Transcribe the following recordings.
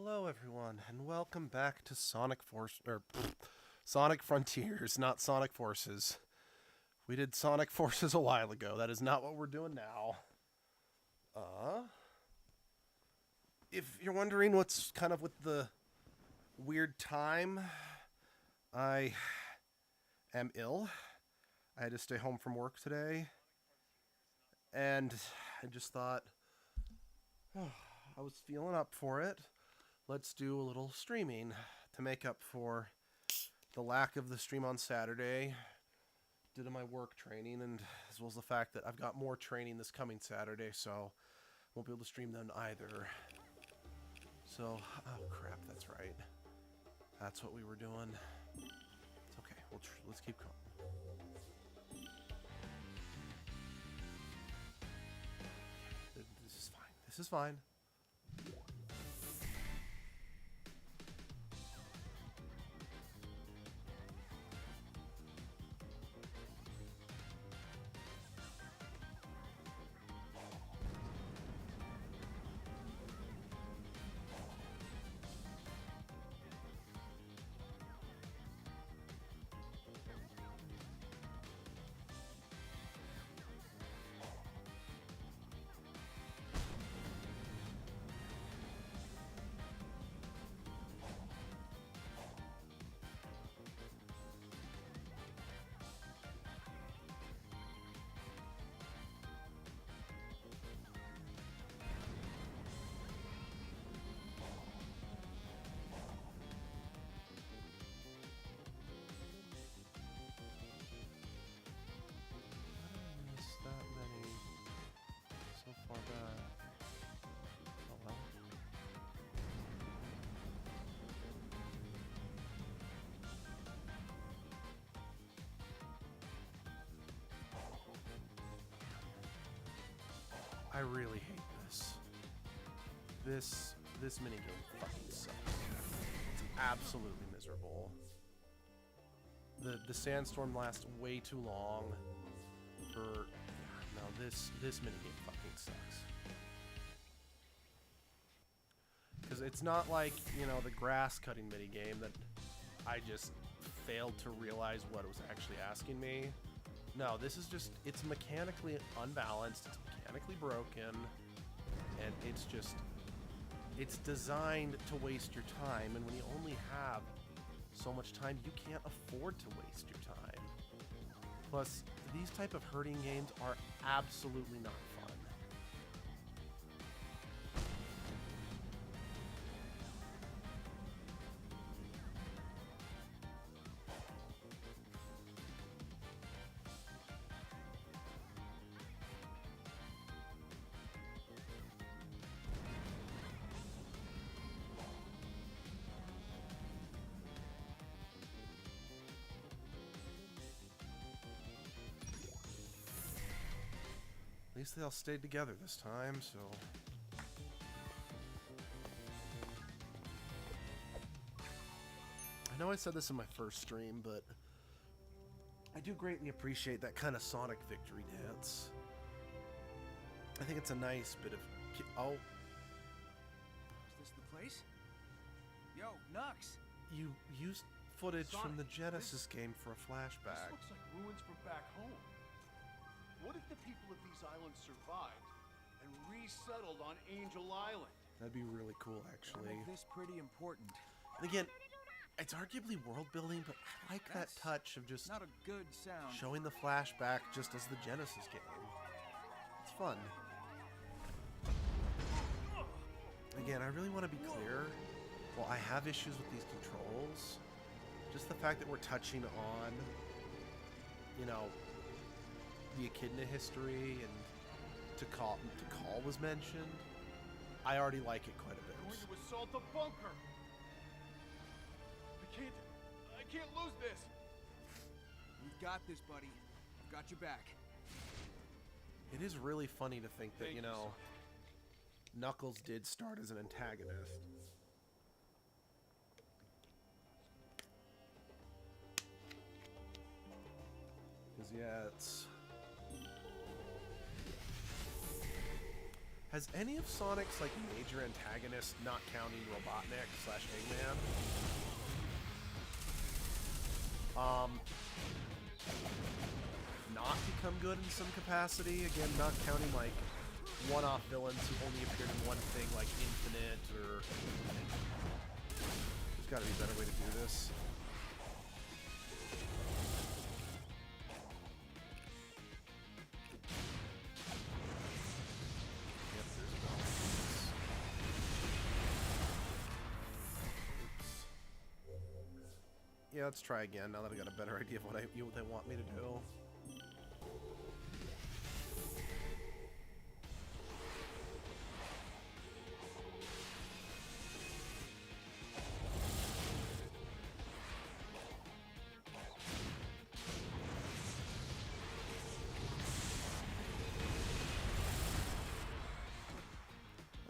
Hello, everyone, and welcome back to Sonic Frontiers, not Sonic Forces. We did Sonic Forces a while ago. That is not what we're doing now. If you're wondering what's kind of with the weird time, I am ill. I had to stay home from work today, and I just thought I was feeling up for it. Let's do a little streaming to make up for the lack of the stream on Saturday due to my work training, and as well as the fact that I've got more training this coming Saturday, so I won't be able to stream then either. So, oh crap, that's right. That's what we were doing. It's okay. Let's keep going. This is fine. This is fine. That many so far back. Oh well. I really hate this. This minigame fucking sucks. It's absolutely miserable. The sandstorm lasts way too long for no, this minigame fucking sucks. Because it's not like, you know, the grass cutting minigame that I just failed to realize what it was actually asking me. No, this is just, it's mechanically unbalanced, it's mechanically broken, and it's designed to waste your time, and when you only have so much time, you can't afford to waste your time. Plus, these type of hurting games are absolutely not fun. At least they all stayed together this time, so... I know I said this in my first stream, but I do greatly appreciate that kind of Sonic victory dance. I think it's a nice bit of... Oh. Is this the place? Yo, Nux! You used footage Sonic, from the Genesis game for a This flashback. looks like ruins from back home. What if the people of these islands survived and resettled on Angel Island? That'd be really cool, actually. Make this pretty important. And again, it's arguably world building, but I like that That's touch of just Not a good sound. showing the flashback just as the Genesis game. It's fun. Again, I really want to be clear. While I have issues with these controls, just the fact that we're touching on, you know, the Echidna history and Tikal was mentioned, I already like it quite a bit. Going to assault the bunker! I can't lose this! You've got this, buddy. I've got your back. It is really funny to think that, Thank you you, know, Knuckles did start as an antagonist. Because, yeah, it's... Has any of Sonic's like major antagonists, not counting Robotnik / Eggman, not become good in some capacity? Again, not counting like one-off villains who only appeared in one thing, like Infinite, or there's got to be a better way to do this. Yep, there's a balance. Oops. Yeah, let's try again now that I got a better idea of what they want me to do.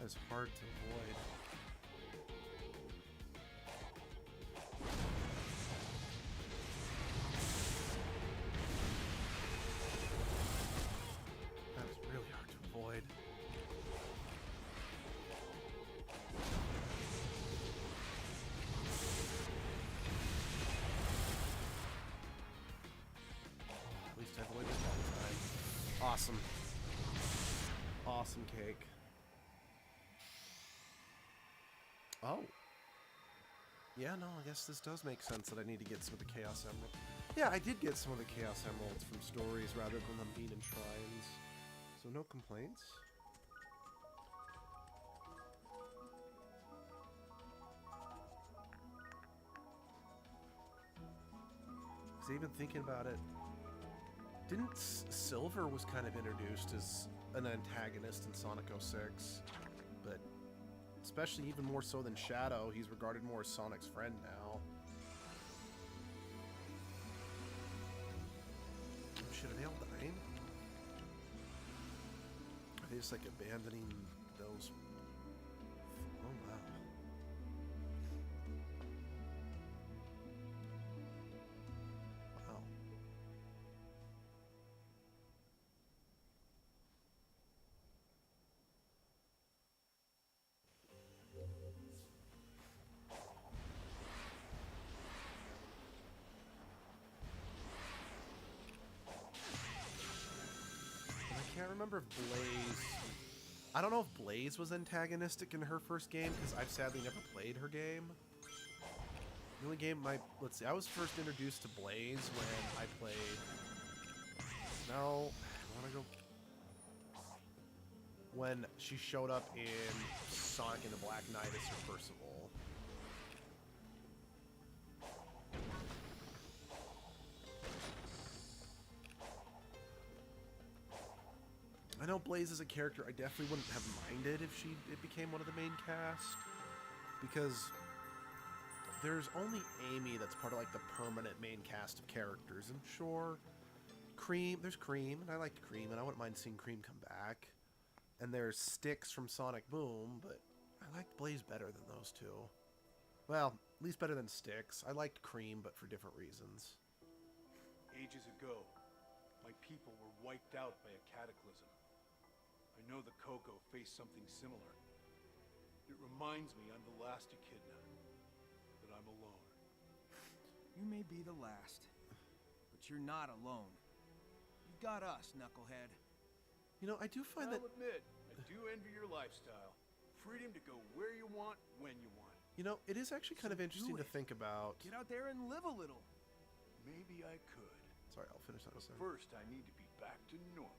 It's hard to avoid. That is really hard to avoid. At least I avoided it that time. Awesome. Awesome cake. Oh. Yeah, no, I guess this does make sense that I need to get some of the Chaos Emeralds. Yeah, I did get some of the Chaos Emeralds from stories rather than them being in shrines. So no complaints. Because even thinking about it, didn't Silver was kind of introduced as an antagonist in Sonic 06, but especially even more so than Shadow, he's regarded more as Sonic's friend now. Oh shit, are they all dying? Are they just like abandoning those? Oh wow. Wow. I can't remember if Blaze... I don't know if Blaze was antagonistic in her first game, because I've sadly never played her game. The only game let's see, I was first introduced to Blaze when I played... No, I want to go... When she showed up in Sonic and the Black Knight as her Percival. I know Blaze is a character I definitely wouldn't have minded if it became one of the main cast, because there's only Amy that's part of like the permanent main cast of characters, and sure, there's Cream, and I liked Cream, and I wouldn't mind seeing Cream come back, and there's Styx from Sonic Boom, but I liked Blaze better than those two. Well, at least better than Styx. I liked Cream, but for different reasons. Ages ago, my people were wiped out by a cataclysm. I know the Coco faced something similar. It reminds me I'm the last Echidna, that I'm alone. You may be the last, but you're not alone. You've got us, Knucklehead. You know, I do find that... I'll admit, I do envy your lifestyle. Freedom to go where you want, when you want. You know, it is actually kind of interesting to think about... Get out there and live a little. Maybe I could. Sorry, I'll finish that in a second. First, I need to be back to normal.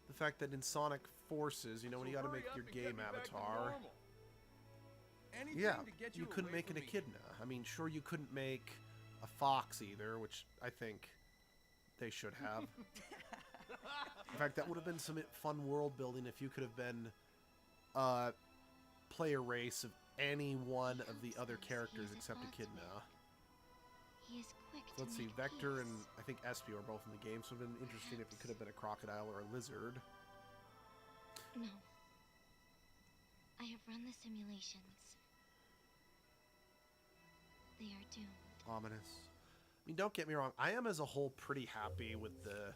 The fact that in Sonic Forces, you know, when you gotta make your game avatar... Yeah, you couldn't make an Echidna. I mean, sure, you couldn't make a fox either, which I think they should have. In fact, that would have been some fun world building if you could have been play a race of any one of the other characters except Echidna. He is quick So let's to see, make Vector peace. and I think Espio are both in the game, so it would have been interesting if you could have been a crocodile or a lizard. No. I have run the simulations. They are doomed. Ominous. I mean, don't get me wrong, I am as a whole pretty happy with the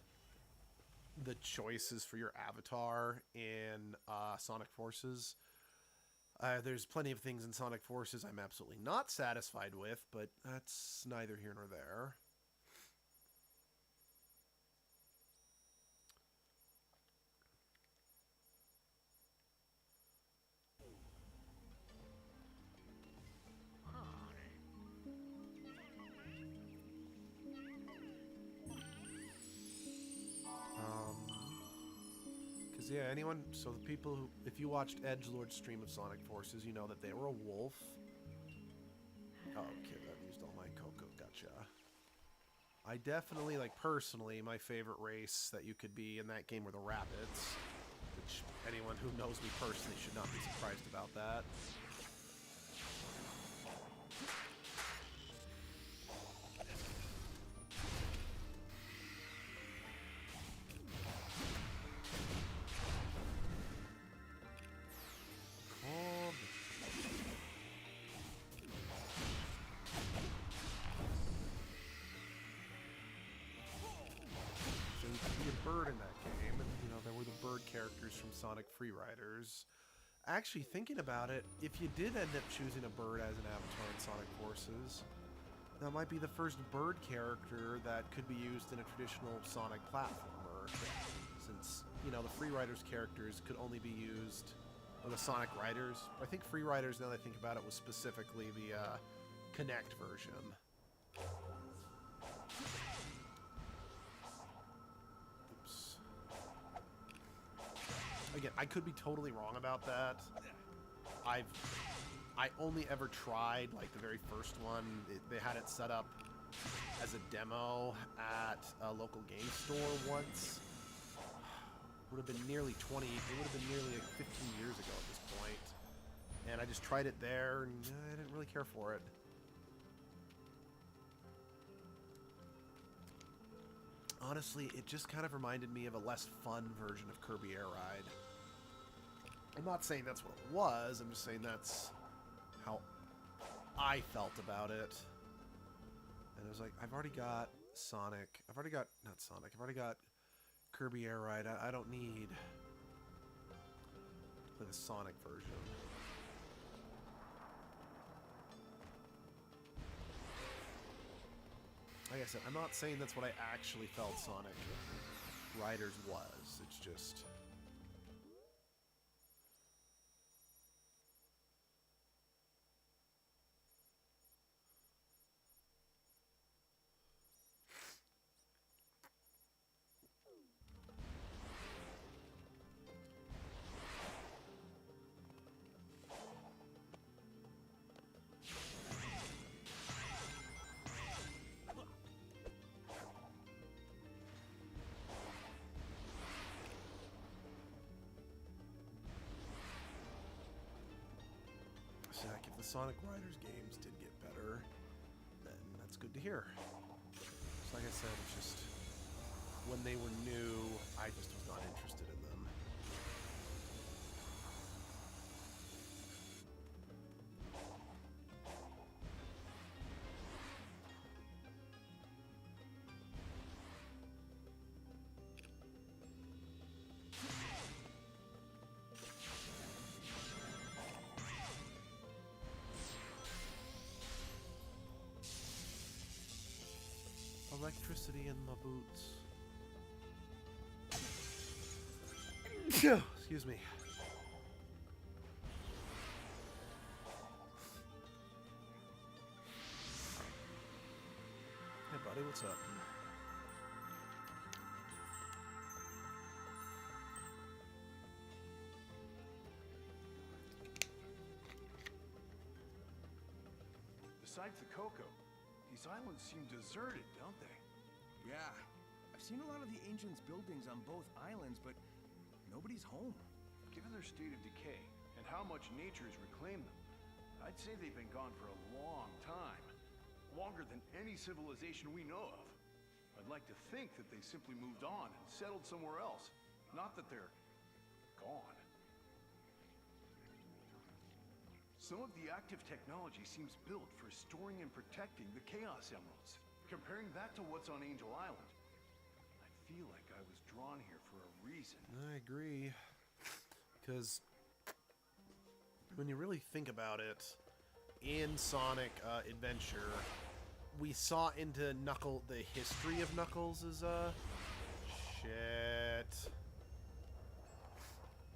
the choices for your avatar in Sonic Forces. There's plenty of things in Sonic Forces I'm absolutely not satisfied with, but that's neither here nor there. Yeah, anyone, so the people who, if you watched Edgelord's stream of Sonic Forces, you know that they were a wolf. Oh, okay, that used all my cocoa, gotcha. I definitely, like, personally, my favorite race that you could be in that game were the rabbits, which anyone who knows me personally should not be surprised about that. Bird in that game, and you know there were the bird characters from Sonic Freeriders. Actually, thinking about it, if you did end up choosing a bird as an avatar in Sonic Forces, that might be the first bird character that could be used in a traditional Sonic platformer, since you know the Freeriders characters could only be used, or the Sonic Riders. I think Freeriders, now that I think about it, was specifically the Connect version. Again, I could be totally wrong about that. I only ever tried like the very first one. They had it set up as a demo at a local game store once. Would have been nearly 20. It would have been nearly like 15 years ago at this point. And I just tried it there, and I didn't really care for it. Honestly, it just kind of reminded me of a less fun version of Kirby Air Ride. I'm not saying that's what it was, I'm just saying that's how I felt about it. And I was like, I've already got Sonic. I've already got, not Sonic, I've already got Kirby Air Ride. I don't need to play the Sonic version. Like I said, I'm not saying that's what I actually felt Sonic Riders was. It's just... If the Sonic Riders games did get better, then that's good to hear. So like I said, it's just when they were new, I just was not interested in them. Electricity in my boots. Excuse me. Hey buddy, what's up? Besides the cocoa, these islands seem deserted, don't they? Yeah. I've seen a lot of the ancients' buildings on both islands, but nobody's home. Given their state of decay and how much nature has reclaimed them, I'd say they've been gone for a long time. Longer than any civilization we know of. I'd like to think that they simply moved on and settled somewhere else. Not that they're gone. Some of the active technology seems built for storing and protecting the Chaos Emeralds. Comparing that to what's on Angel Island, I feel like I was drawn here for a reason. I agree. Because when you really think about it, in Sonic Adventure, we saw into the history of Knuckles' shit.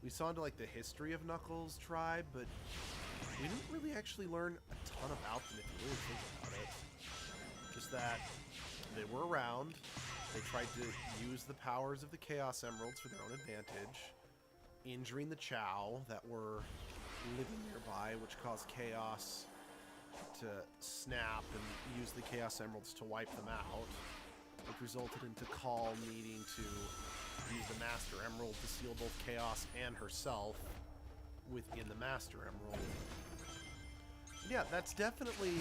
We saw into like the history of Knuckles' tribe, but we didn't really actually learn a ton about them if you really think about it. Just that they were around, they tried to use the powers of the Chaos Emeralds for their own advantage, injuring the Chao that were living nearby, which caused Chaos to snap and use the Chaos Emeralds to wipe them out, which resulted into Call needing to use the Master Emerald to seal both Chaos and herself within the Master Emerald. Yeah, that's definitely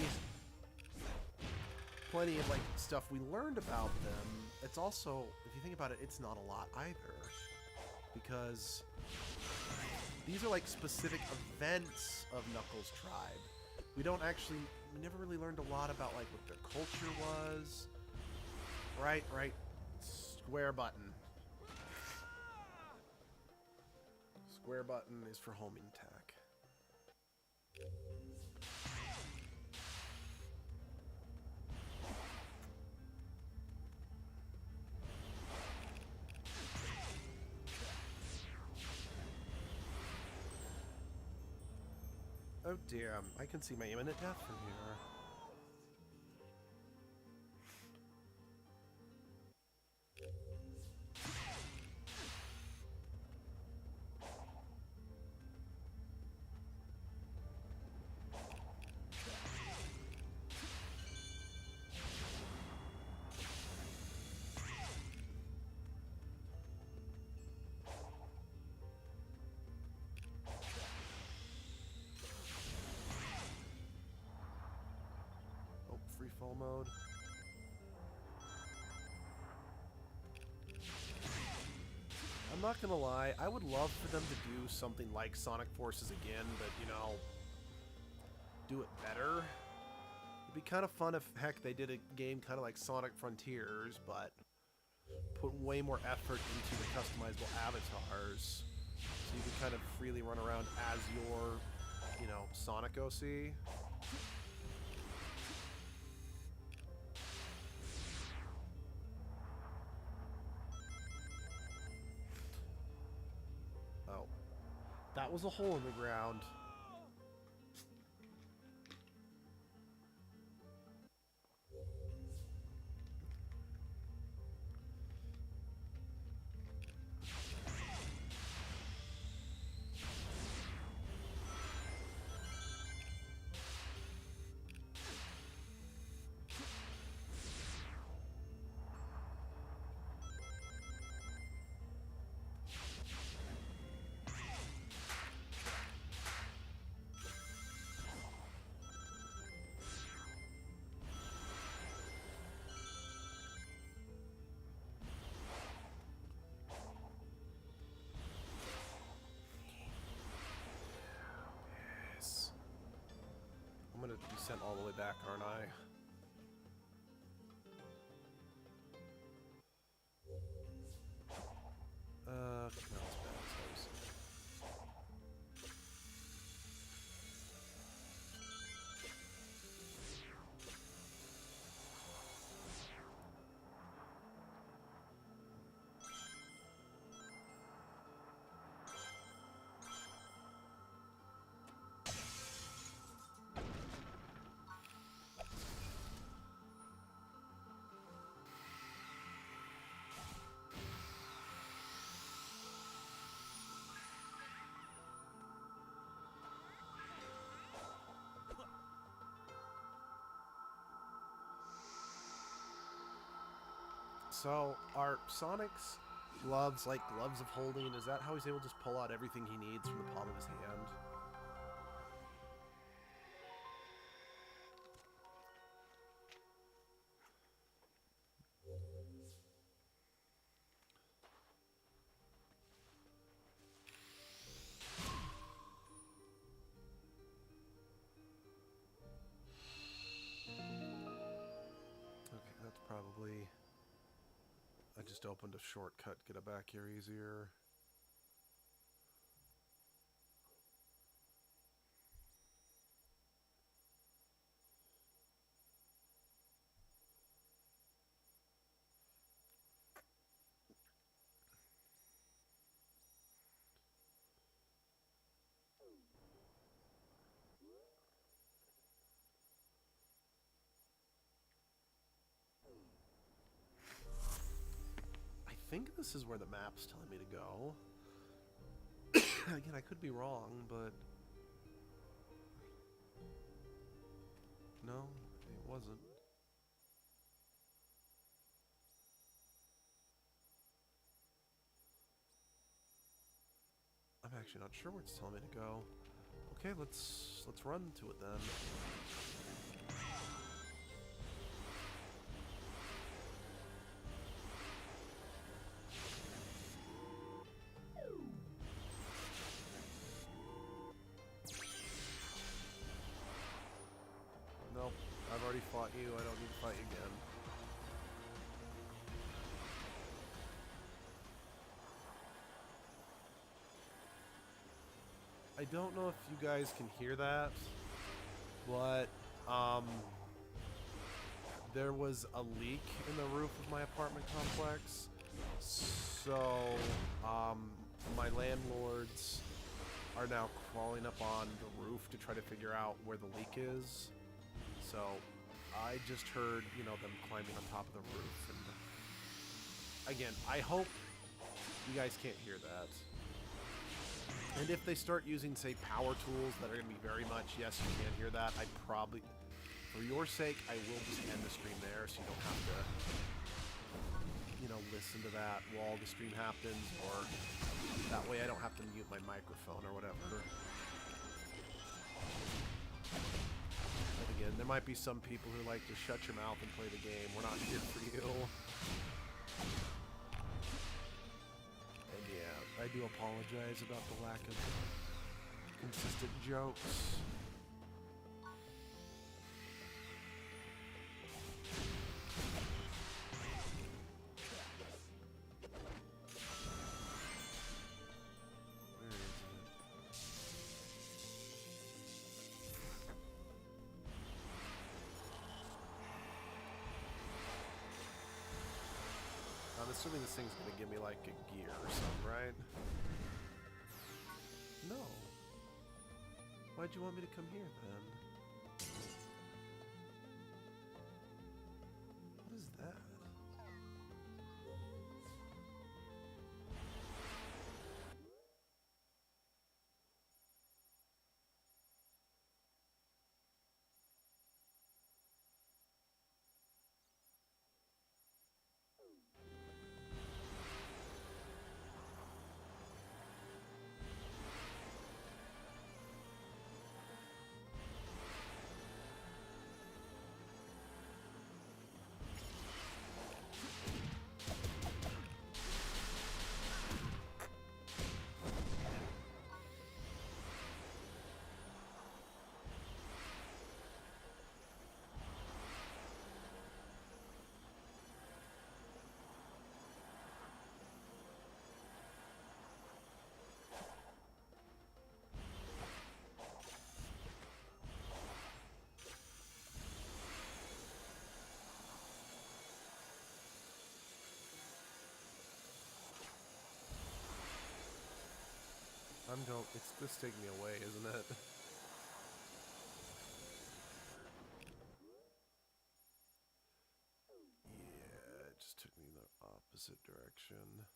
plenty of like stuff we learned about them. It's also, if you think about it, it's not a lot either, because these are like specific events of Knuckles' tribe. We never really learned a lot about like what their culture was. Right. Square button. Square button is for homing attack. Oh damn, I can see my imminent death from here. Free fall mode. I'm not gonna lie, I would love for them to do something like Sonic Forces again, but you know, do it better. It'd be kind of fun if, heck, they did a game kind of like Sonic Frontiers, but put way more effort into the customizable avatars, so you can kind of freely run around as your, you know, Sonic OC. That was a hole in the ground. I'm gonna be sent all the way back, aren't I? No, it's bad. It's So, are Sonic's gloves like gloves of holding? Is that how he's able to just pull out everything he needs from the palm of his hand? Okay, that's probably just opened a shortcut, get it back here easier. I think this is where the map's telling me to go. Again, I could be wrong, but... No, it wasn't. I'm actually not sure where it's telling me to go. Okay, let's run to it then. Nope, I've already fought you. I don't need to fight you again. I don't know if you guys can hear that, but there was a leak in the roof of my apartment complex. So my landlords are now crawling up on the roof to try to figure out where the leak is. So I just heard, them climbing on top of the roof. And again, I hope you guys can't hear that. And if they start using, say, power tools that are going to be very much, yes, you can hear that, I probably, for your sake, I will just end the stream there so you don't have to, listen to that while the stream happens, or that way I don't have to mute my microphone or whatever. But again, there might be some people who like to shut your mouth and play the game. We're not here for you. And yeah, I do apologize about the lack of consistent jokes. I'm assuming this thing's gonna give me like a gear or something, right? No. Why'd you want me to come here then? What is that? It's this taking me away, isn't it? Yeah, it just took me in the opposite direction.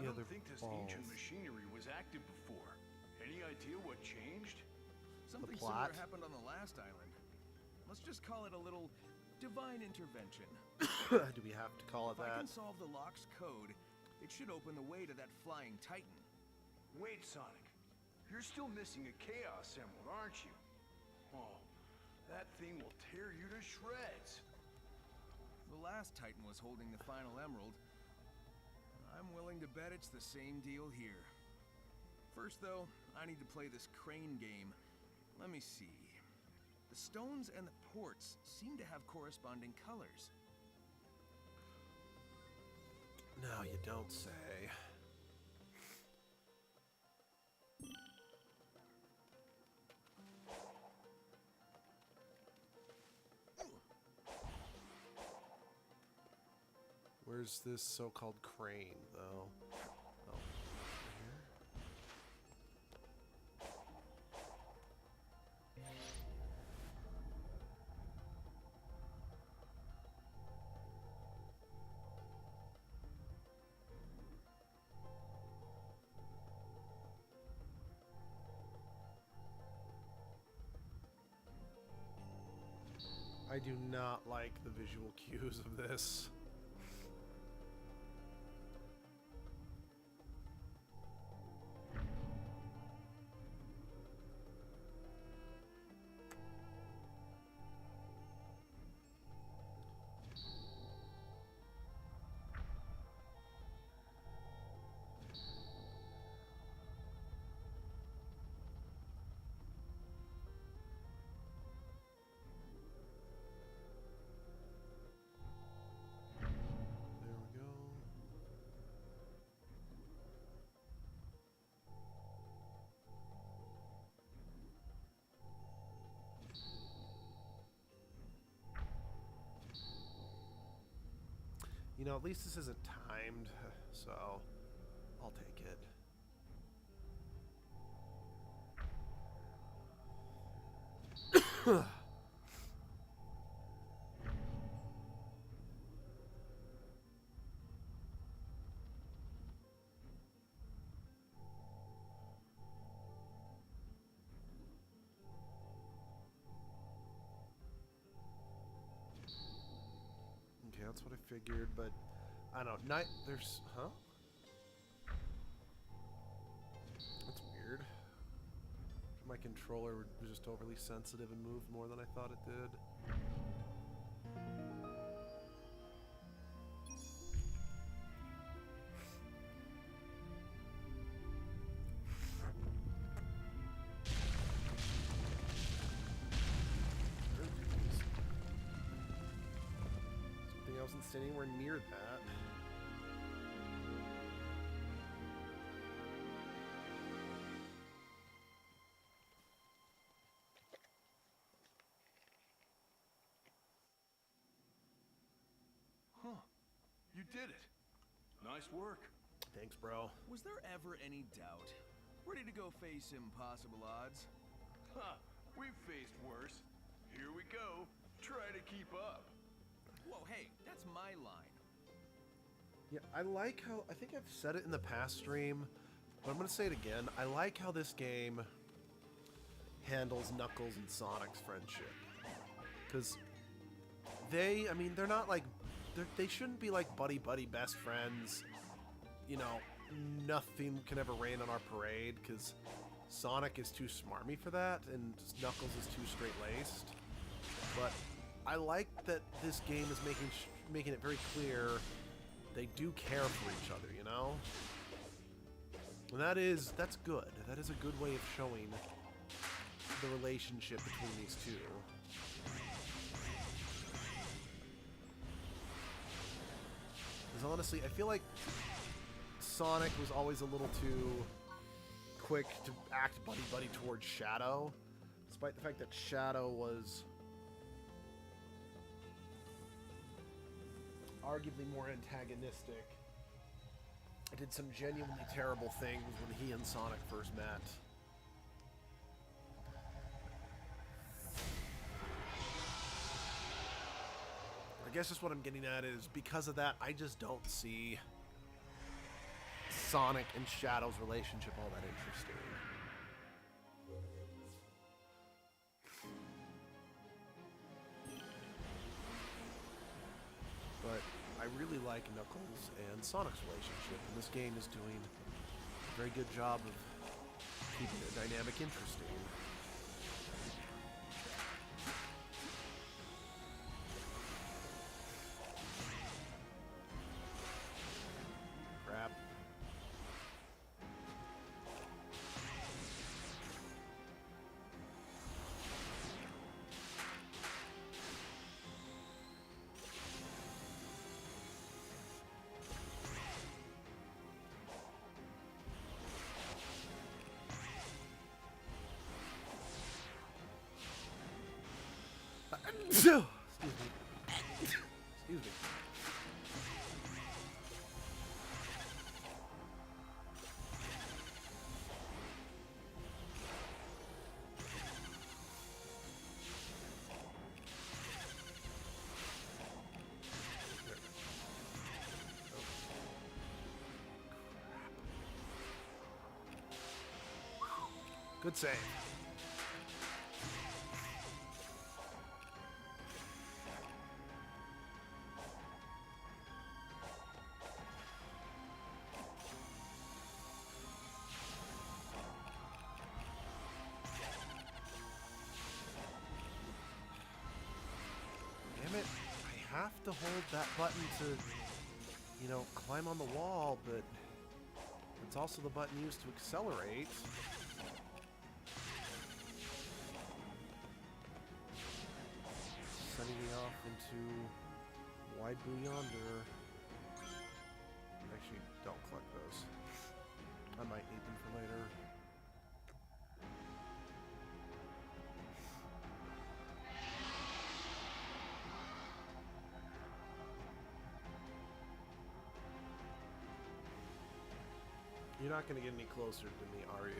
I don't other think this balls. ancient machinery was active before. Any idea what changed? Something plot? similar happened on the last island. Let's just call it a little divine intervention. Do we have to call it If I that? can solve the lock's code, it should open the way to that flying titan. Wait, Sonic. You're still missing a Chaos Emerald, aren't you? Oh, that thing will tear you to shreds. The last titan was holding the final emerald. I'm willing to bet it's the same deal here. First, though, I need to play this crane game. Let me see. The stones and the ports seem to have corresponding colors. No, you don't say. Where's this so-called crane, though? Oh, here. I do not like the visual cues of this. There we go. You know, at least this isn't timed, so I'll take it. Okay, that's what I figured, but I don't know. There's, huh? That's weird. My controller was just overly sensitive and moved more than I thought it did. Something I wasn't sitting anywhere near that. Huh. You did it. Nice work. Thanks, bro. Was there ever any doubt? Ready to go face impossible odds? Ha! We've faced worse. Here we go. Try to keep up. Whoa, hey, that's my line. Yeah, I like how, I think I've said it in the past stream, but I'm going to say it again. I like how this game handles Knuckles and Sonic's friendship. Because I mean, they're not like, they shouldn't be like buddy-buddy best friends. You know, nothing can ever rain on our parade, because Sonic is too smarmy for that, and Knuckles is too straight-laced. But I like that this game is making it very clear they do care for each other, you know? And that's good. That is a good way of showing the relationship between these two. Because honestly, I feel like Sonic was always a little too quick to act buddy-buddy towards Shadow, despite the fact that Shadow was arguably more antagonistic. I did some genuinely terrible things when he and Sonic first met. I guess just what I'm getting at is, because of that, I just don't see Sonic and Shadow's relationship all that interesting. But I really like Knuckles and Sonic's relationship, and this game is doing a very good job of keeping the dynamic interesting. Crap. Excuse me. Excuse me. Good save. Damn it. I have to hold that button to, you know, climb on the wall, but it's also the button used to accelerate. Sending me off into Wide Blue Yonder. Actually, don't collect those. I might need them for later. You're not going to get any closer to me, are you?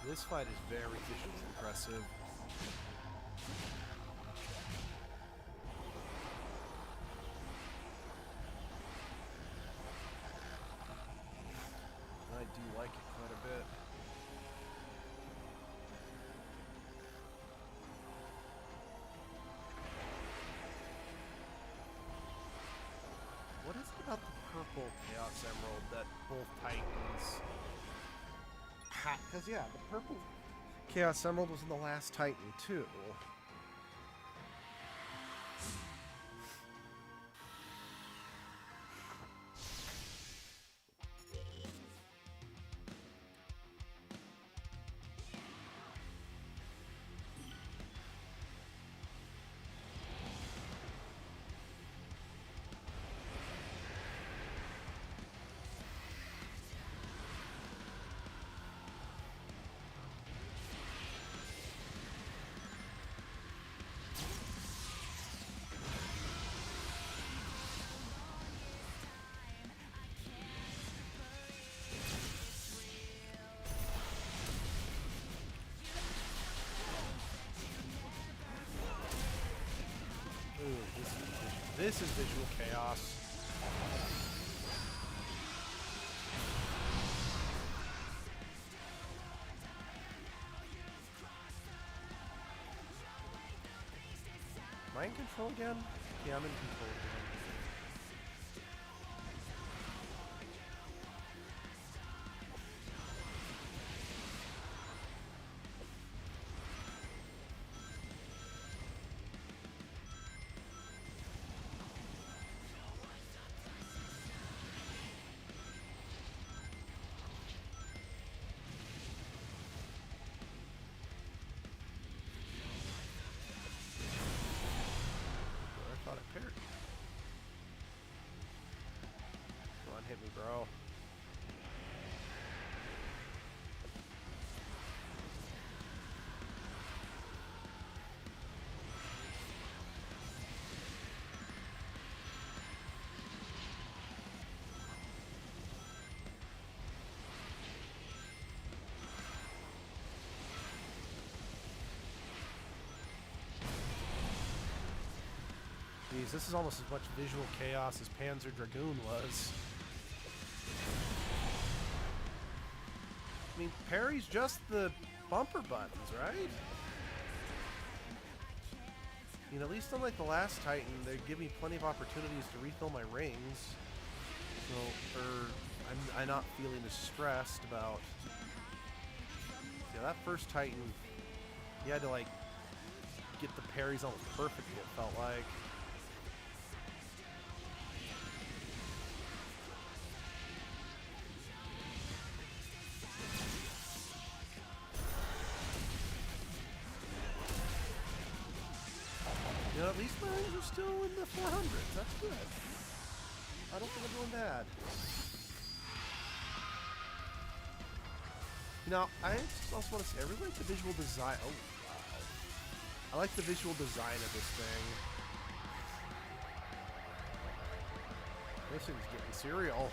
This fight is very visually impressive. I do like it quite a bit. What is it about the purple Chaos Emerald that both Titans had? Because, yeah, the purple Chaos Emerald was in the last Titan, too. Ooh, this is visual chaos. Am I in control again? Yeah, I'm in control again. I thought I parried. Come on, hit me, bro. Jeez, this is almost as much visual chaos as Panzer Dragoon was. I mean, parry's just the bumper buttons, right? I mean, at least unlike the last Titan, they give me plenty of opportunities to refill my rings. So, I'm not feeling as stressed about... Yeah, that first Titan, you had to, like, get the parries almost perfectly, it felt like. You know, at least my rings are still in the 400s. That's good. I don't think I'm doing bad. Now, I just also want to say, I really like the visual design. Oh, wow. I like the visual design of this thing. This thing's getting serial.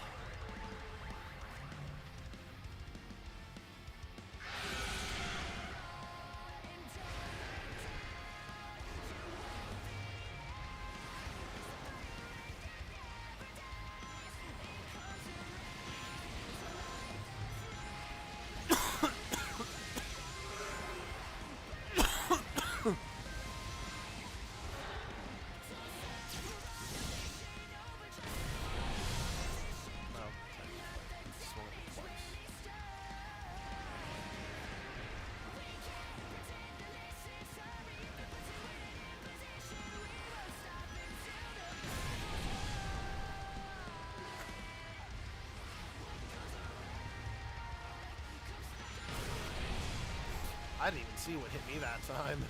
I didn't even see what hit me that time.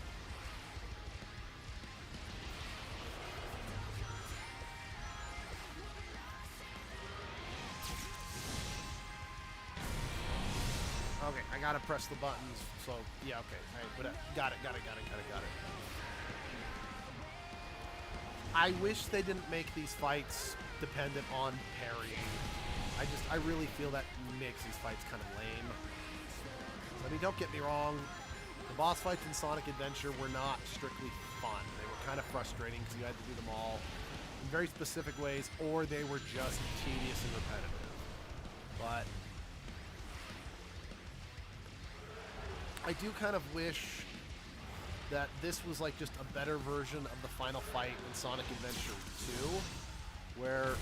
Okay, I gotta press the buttons, so, yeah, okay. Got it. I wish they didn't make these fights dependent on parrying. I really feel that makes these fights kind of lame. I mean, don't get me wrong. The boss fights in Sonic Adventure were not strictly fun. They were kind of frustrating because you had to do them all in very specific ways, or they were just tedious and repetitive. But I do kind of wish that this was like just a better version of the final fight in Sonic Adventure 2, where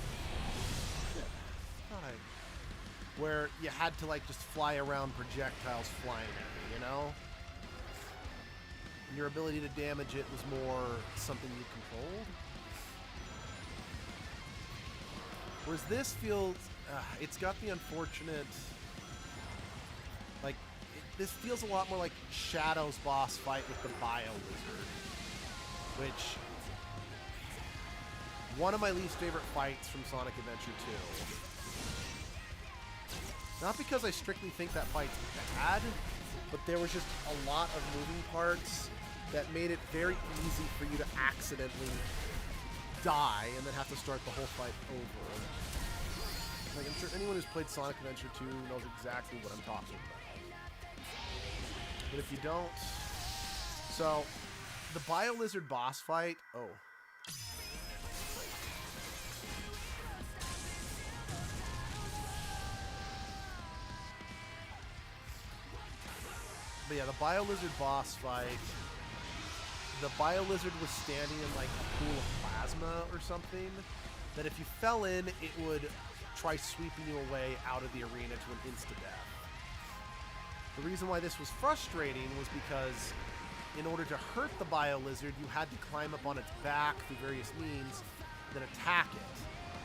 you had to like just fly around projectiles flying at you, you know? And your ability to damage it was more something you controlled. Whereas this feels, it's got the unfortunate, like, this feels a lot more like Shadow's boss fight with the Bio Lizard, which, one of my least favorite fights from Sonic Adventure 2. Not because I strictly think that fight's bad, but there was just a lot of moving parts that made it very easy for you to accidentally die and then have to start the whole fight over. Like, I'm sure anyone who's played Sonic Adventure 2 knows exactly what I'm talking about. But if you don't... So, the Bio Lizard boss fight... Oh. But yeah, the Bio Lizard boss fight... The Bio Lizard was standing in, like, a pool of plasma or something, that if you fell in, it would try sweeping you away out of the arena to an insta-death. The reason why this was frustrating was because in order to hurt the Bio Lizard, you had to climb up on its back through various means, then attack it.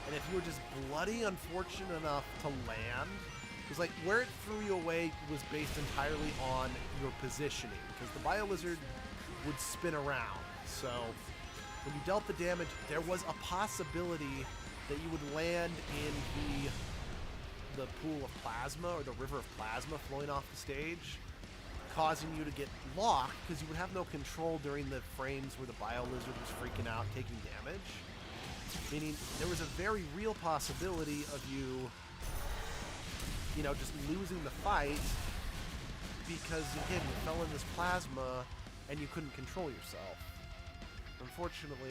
And if you were just bloody unfortunate enough to land, it was like where it threw you away was based entirely on your positioning, because the Bio Lizard would spin around. So when you dealt the damage, there was a possibility that you would land in the pool of plasma, or the river of plasma flowing off the stage, causing you to get locked because you would have no control during the frames where the Bio Lizard was freaking out, taking damage. Meaning there was a very real possibility of you know, just losing the fight because, again, you fell in this plasma and you couldn't control yourself. Unfortunately,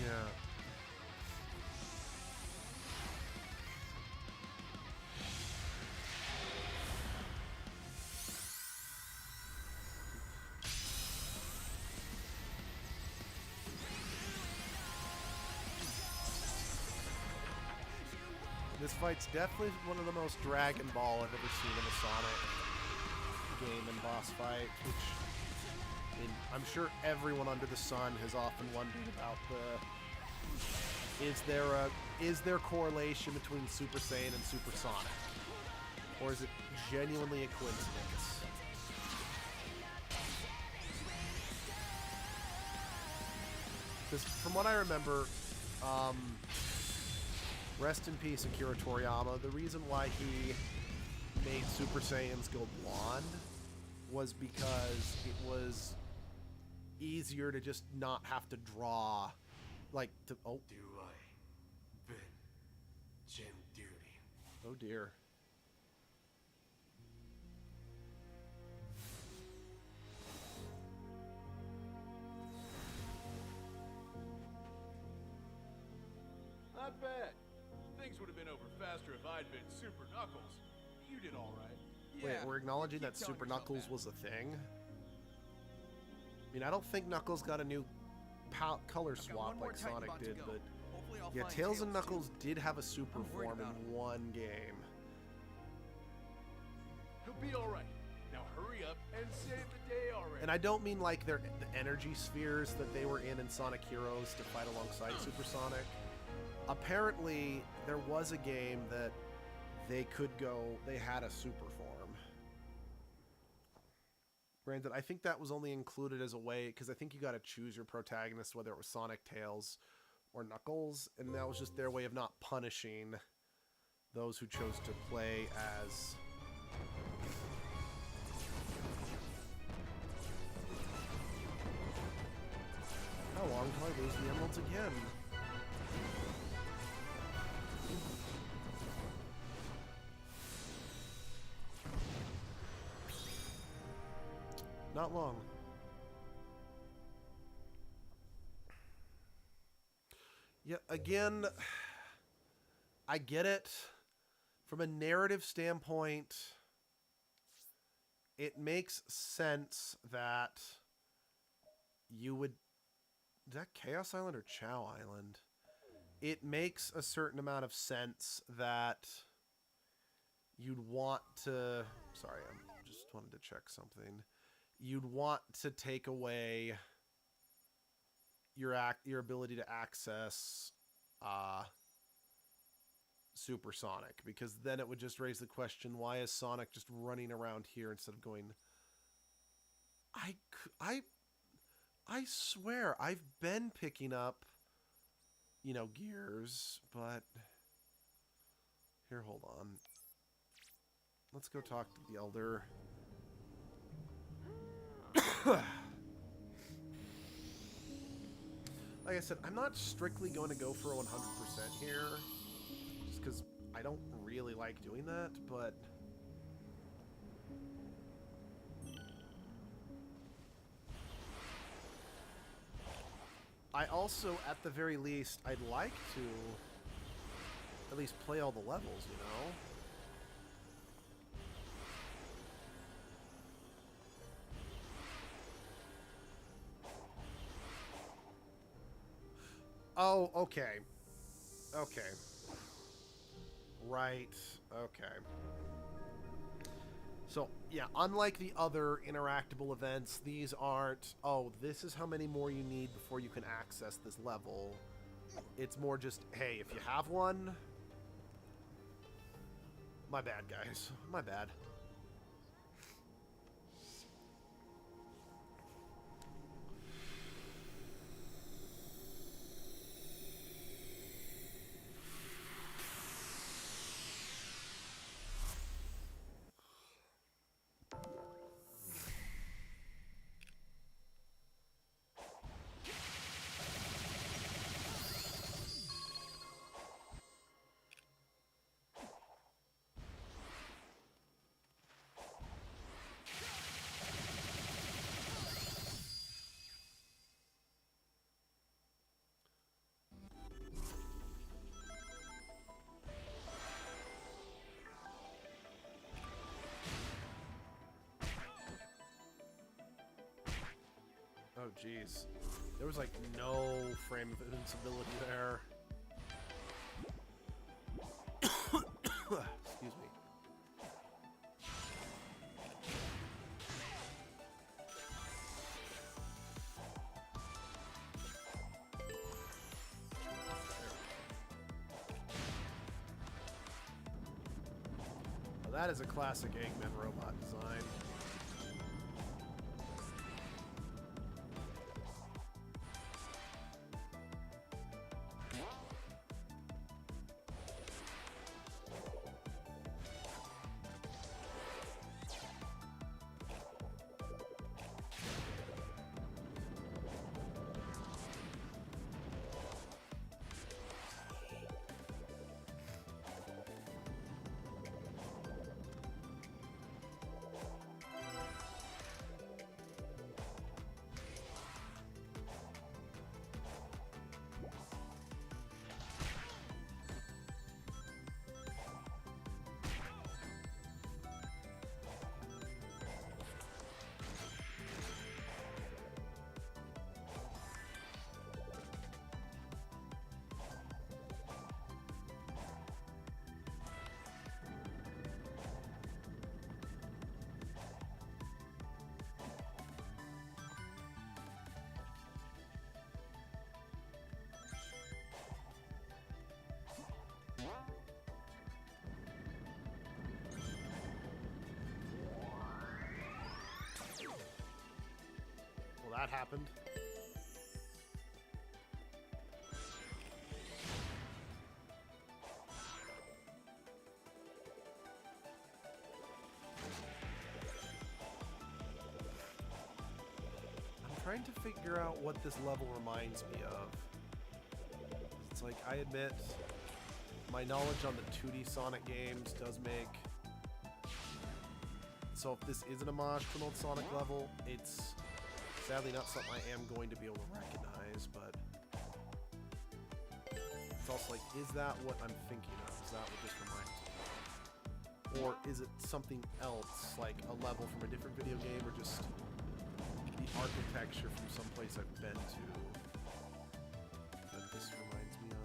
yeah. This fight's definitely one of the most Dragon Ball I've ever seen in a Sonic game and boss fight, which I'm sure everyone under the sun has often wondered about is there correlation between Super Saiyan and Super Sonic? Or is it genuinely a coincidence? Because from what I remember, rest in peace, Akira Toriyama. The reason why he made Super Saiyans go blonde was because it was easier to just not have to draw, like, to... Oh. Oh, dear. Not bad. Things would have been over faster if I'd been Super Knuckles. You did all right. Wait, we're acknowledging that Super Knuckles was a thing? I mean, I don't think Knuckles got a new color swap like Sonic did, but... Yeah, Tails and Knuckles did have a super form in one game. He'll be all right. Now hurry up and save the day already. And I don't mean like the energy spheres that they were in Sonic Heroes to fight alongside Super Sonic. Apparently, there was a game that they had a super form. Granted, I think that was only included as a way, because I think you got to choose your protagonist, whether it was Sonic, Tails, or Knuckles, and that was just their way of not punishing those who chose to play as... How long till I lose the emeralds again? Not long. Yeah, again, I get it. From a narrative standpoint, it makes sense that you would... Is that Chaos Island or Chow Island? It makes a certain amount of sense that you'd want to... Sorry, I just wanted to check something. You'd want to take away your ability to access Supersonic, because then it would just raise the question, why is Sonic just running around here instead of going... I swear I've been picking up, you know, gears, but here, hold on. Let's go talk to the Elder. Like I said, I'm not strictly going to go for a 100% here, just because I don't really like doing that, but... I also, at the very least, I'd like to at least play all the levels, you know? Oh, okay. Okay. Right. Okay. So, yeah, unlike the other interactable events, these aren't, oh, this is how many more you need before you can access this level. It's more just, hey, if you have one... My bad, guys. My bad. Oh, jeez. There was, like, no frame of invincibility there. Excuse me. Well, that is a classic Eggman robot design. Well, that happened. I'm trying to figure out what this level reminds me of. It's like, I admit, my knowledge on the 2D Sonic games does make so if this is an homage to an old Sonic level, it's sadly not something I am going to be able to recognize, but it's also like, is that what I'm thinking of? Is that what this reminds me of? Or is it something else, like a level from a different video game, or just the architecture from someplace I've been to that this reminds me of?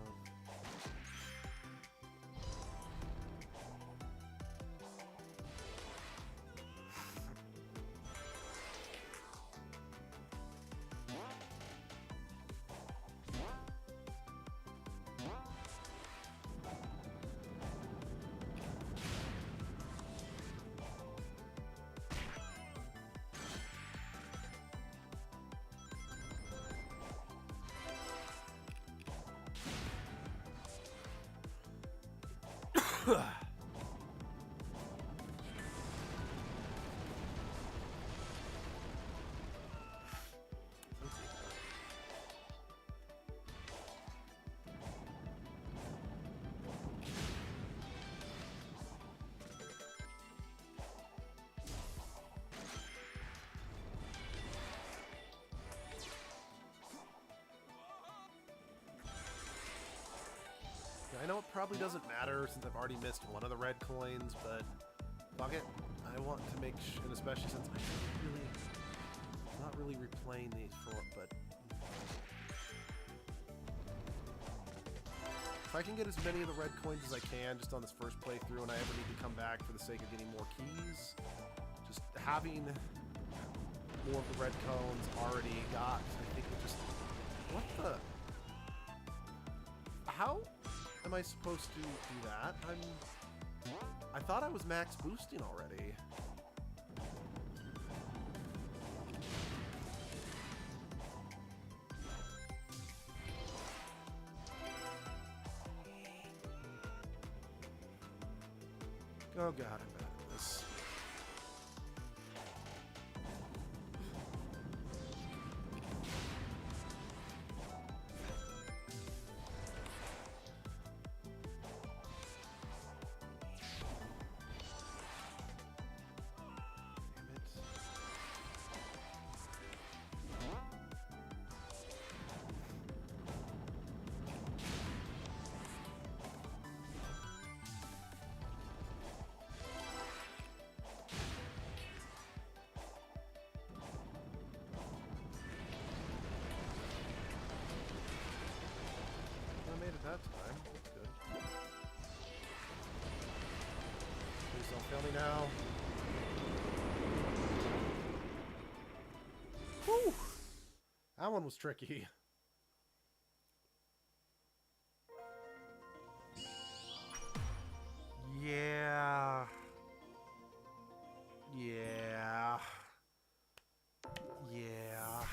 I know it probably doesn't matter since I've already missed one of the red coins, but fuck it. I want to make sure, and especially since I'm not really replaying these for it, but if I can get as many of the red coins as I can just on this first playthrough and I ever need to come back for the sake of getting more keys, just having more of the red cones already got, I think it just, what the, how am I supposed to do that? I thought I was max boosting already. Oh god, I'm bad at this. That time. That's good. Please don't fail me now. Whew! That one was tricky. Yeah. Yeah. Yeah.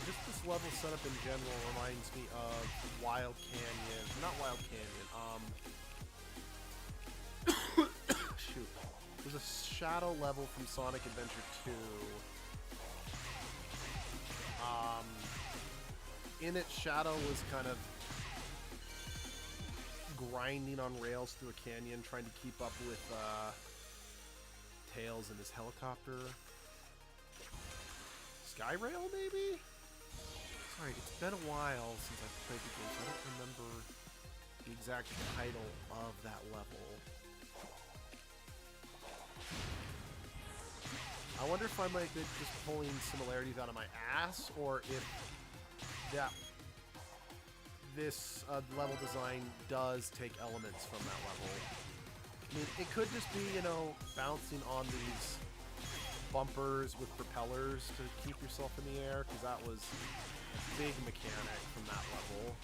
just this level setup in general reminds me of Wild Canyon. Not Wild Canyon. Shoot. There's a shadow level from Sonic Adventure 2. In it, Shadow was kind of grinding on rails through a canyon, trying to keep up with Tails in his helicopter. Skyrail, maybe? Sorry, it's been a while since I've played the game, so I don't remember the exact title of that level. I wonder if I might be just pulling similarities out of my ass, or if this level design does take elements from that level. I mean, it could just be, you know, bouncing on these bumpers with propellers to keep yourself in the air, because that was a big mechanic from that level.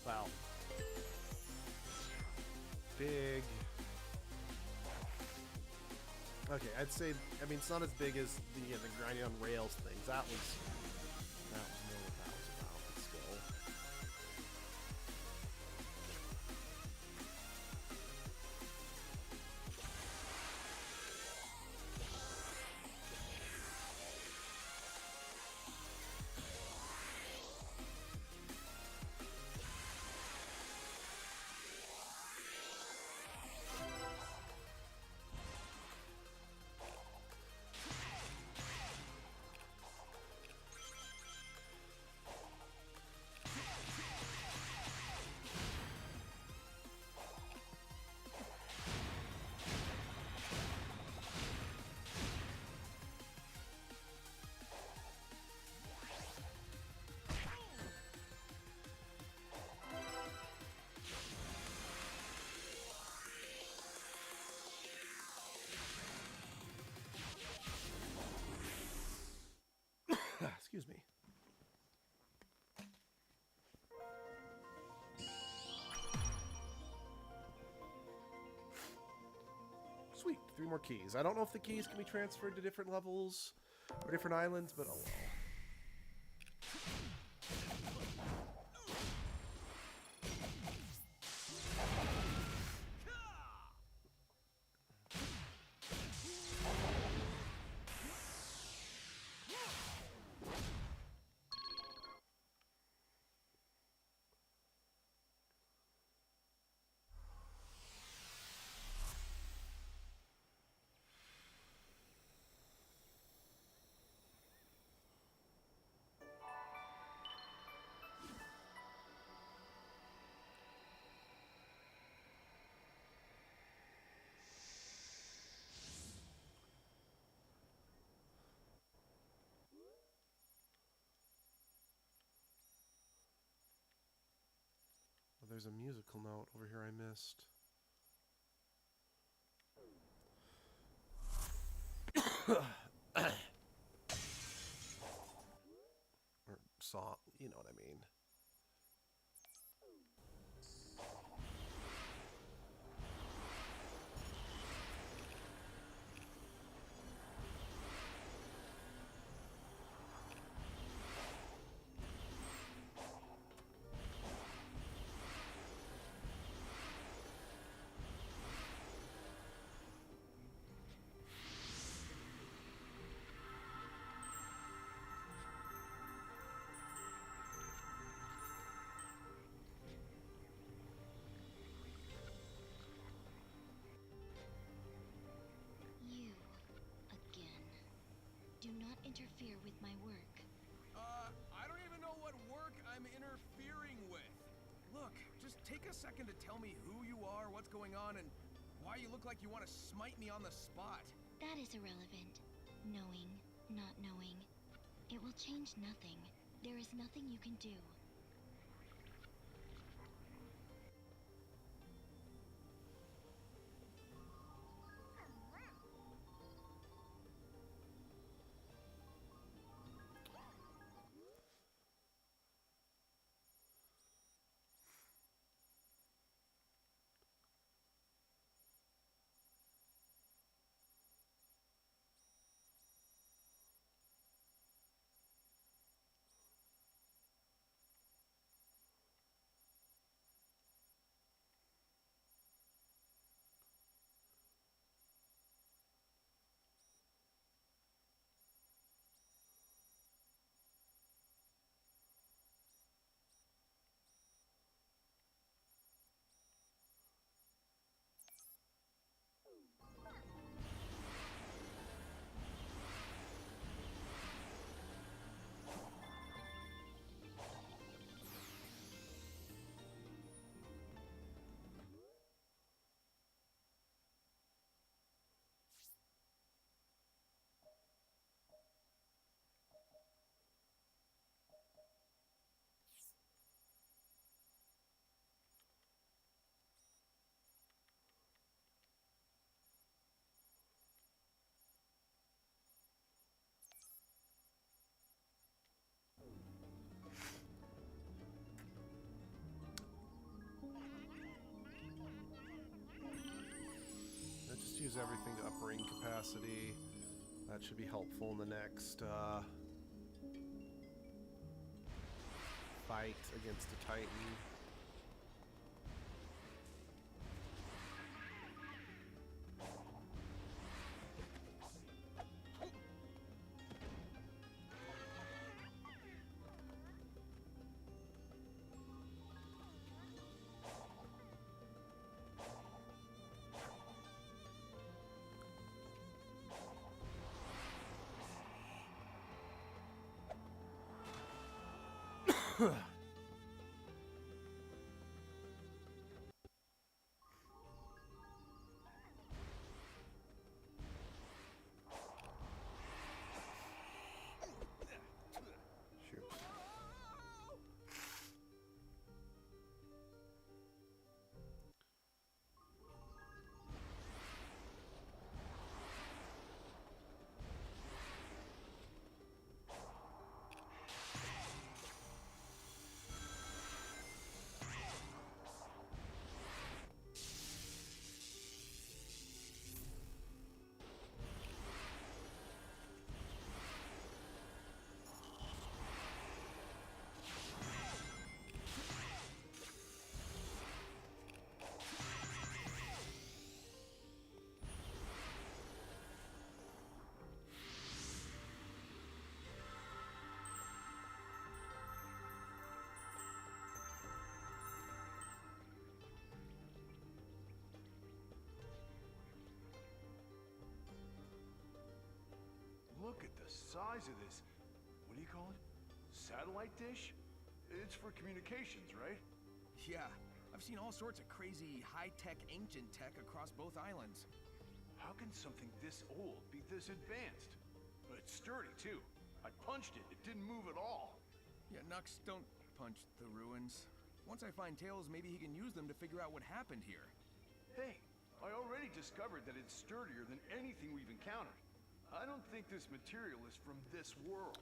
Wow. Big. Okay, I'd say, I mean, it's not as big as the grinding on rails things. That was more what that was about, but still. Excuse me. Sweet, 3 more keys. I don't know if the keys can be transferred to different levels or different islands, but oh well. Oh, there's a musical note over here I missed. Or song, you know what I mean. You, again. Do not interfere with my work. I don't even know what work I'm interfering with. Look, just take a second to tell me who you are, what's going on, and why you look like you want to smite me on the spot. That is irrelevant. Knowing, not knowing. It will change nothing. There is nothing you can do. use everything to up ring capacity. That should be helpful in the next fight against a Titan. Shoot. Look at the size of this. What do you call it? Satellite dish? It's for communications, right? Yeah, I've seen all sorts of crazy high-tech ancient tech across both islands. How can something this old be this advanced? But it's sturdy, too. I punched it. It didn't move at all. Yeah, Nux, don't punch the ruins. Once I find Tails, maybe he can use them to figure out what happened here. Hey, I already discovered that it's sturdier than anything we've encountered. I don't think this material is from this world.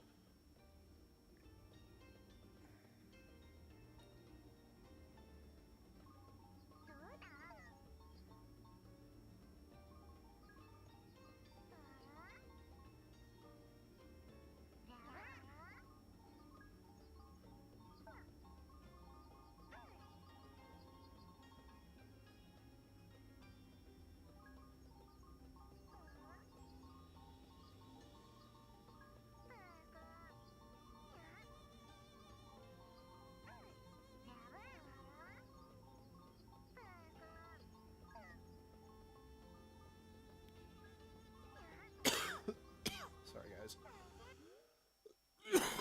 Sorry, guys.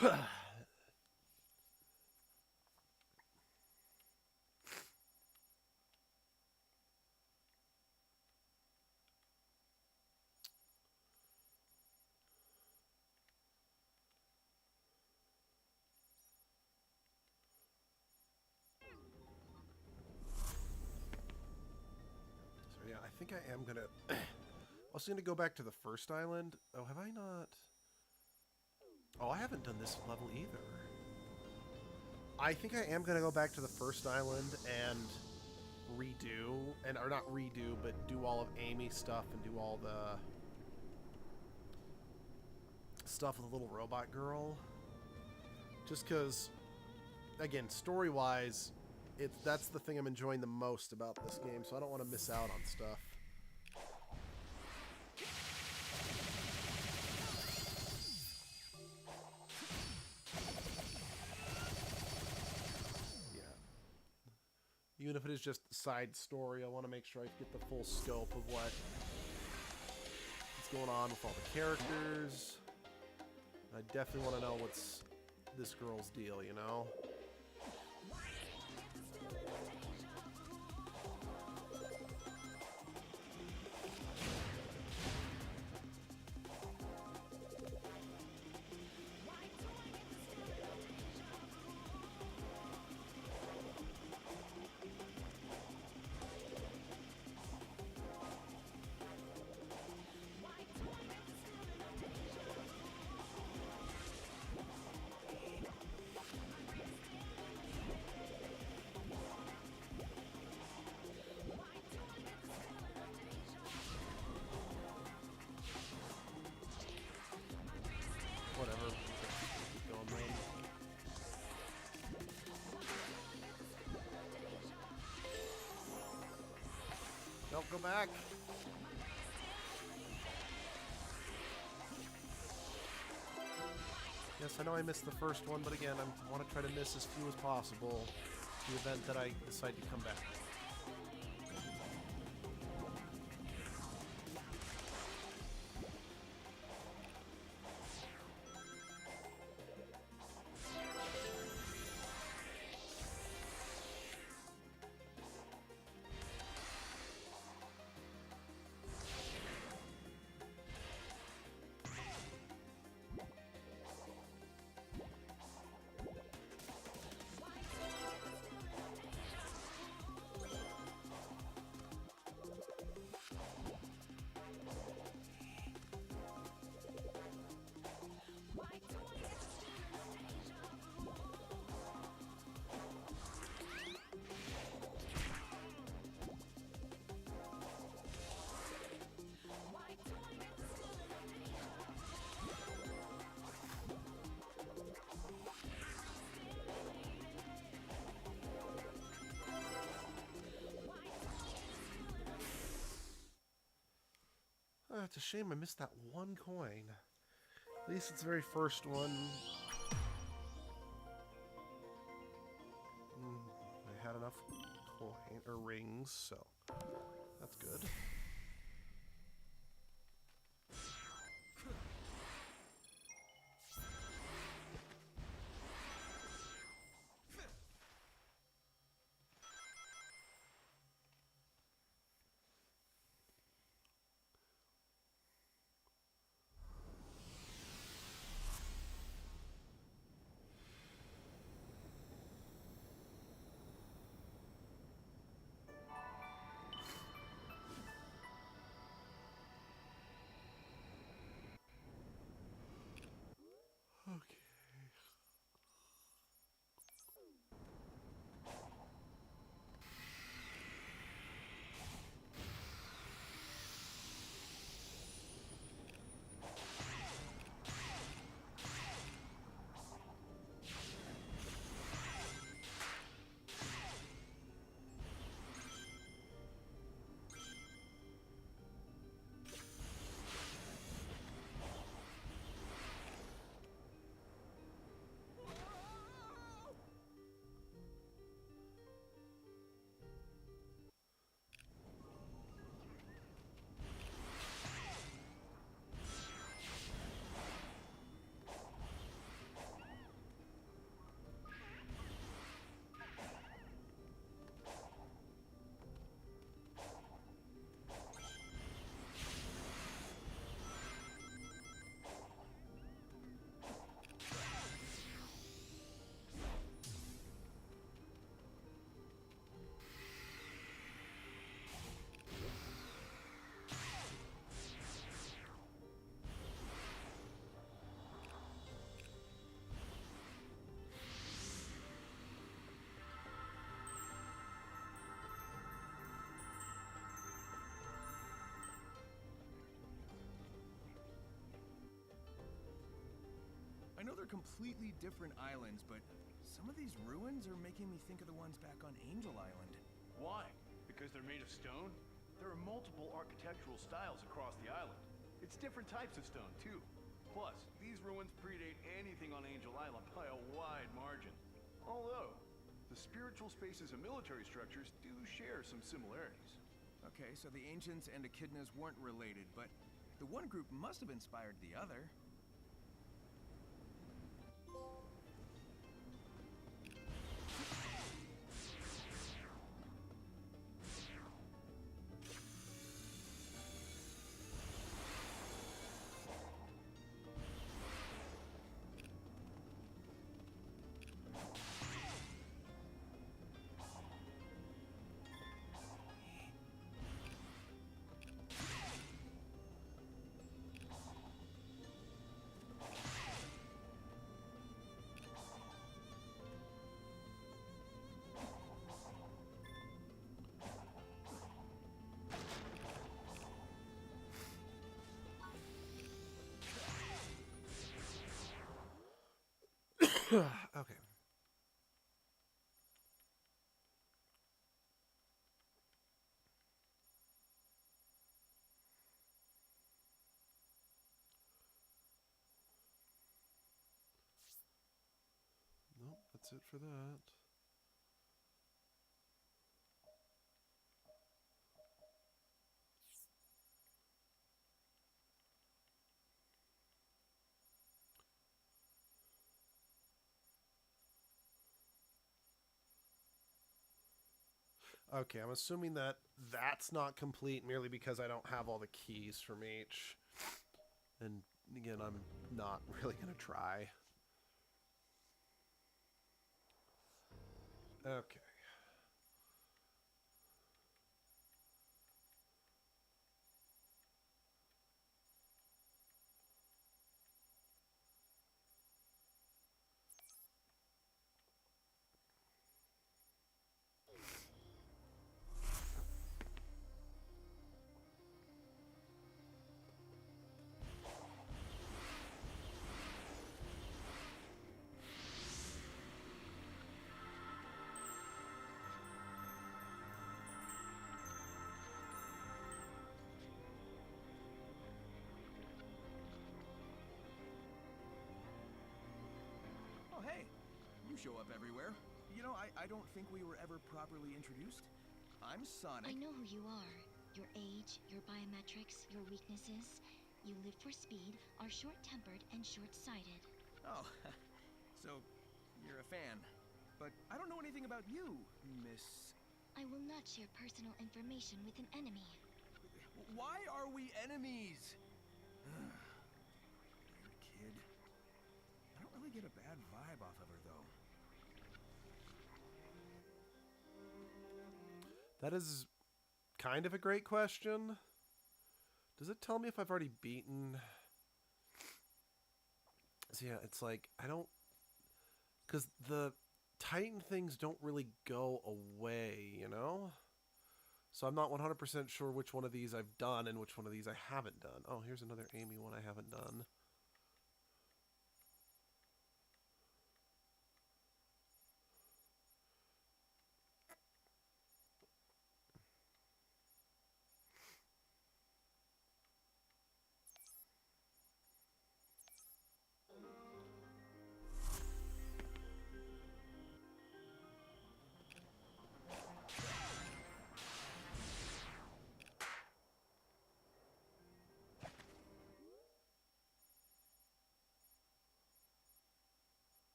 So yeah, I think I am gonna. I was gonna go back to the first island. Oh, have I not? Oh, I haven't done this level either. I think I am gonna go back to the first island and redo, or not redo, but do all of Amy's stuff and do all the stuff with the little robot girl. Just because, again, story-wise, that's the thing I'm enjoying the most about this game, so I don't want to miss out on stuff. Even if it is just a side story, I want to make sure I get the full scope of what's going on with all the characters. I definitely want to know what's this girl's deal, you know? Don't go back. Yes, I know I missed the first one, but again, I want to try to miss as few as possible to the event that I decide to come back. It's a shame I missed that one coin. At least it's the very first one. I had enough coin or rings, so that's good. Okay. I know they're completely different islands, but some of these ruins are making me think of the ones back on Angel Island. Why? Because they're made of stone? There are multiple architectural styles across the island. It's different types of stone, too. Plus, these ruins predate anything on Angel Island by a wide margin. Although, the spiritual spaces and military structures do share some similarities. Okay, so the ancients and echidnas weren't related, but the one group must have inspired the other. Okay. that's it for that. Okay, I'm assuming that that's not complete merely because I don't have all the keys from each. And again, I'm not really going to try. Okay. Oh, hey, you show up everywhere. You know, I don't think we were ever properly introduced. I'm Sonic. I know who you are. Your age, your biometrics, your weaknesses. You live for speed, are short-tempered, and short-sighted. Oh, so you're a fan. But I don't know anything about you, Miss... I will not share personal information with an enemy. Why are we enemies? Weird kid. I don't really get a bad vibe off of her, though. That is kind of a great question. Does it tell me if I've already beaten? So yeah, it's like, I don't... Because the Titan things don't really go away, you know? So I'm not 100% sure which one of these I've done and which one of these I haven't done. Oh, here's another Amy one I haven't done.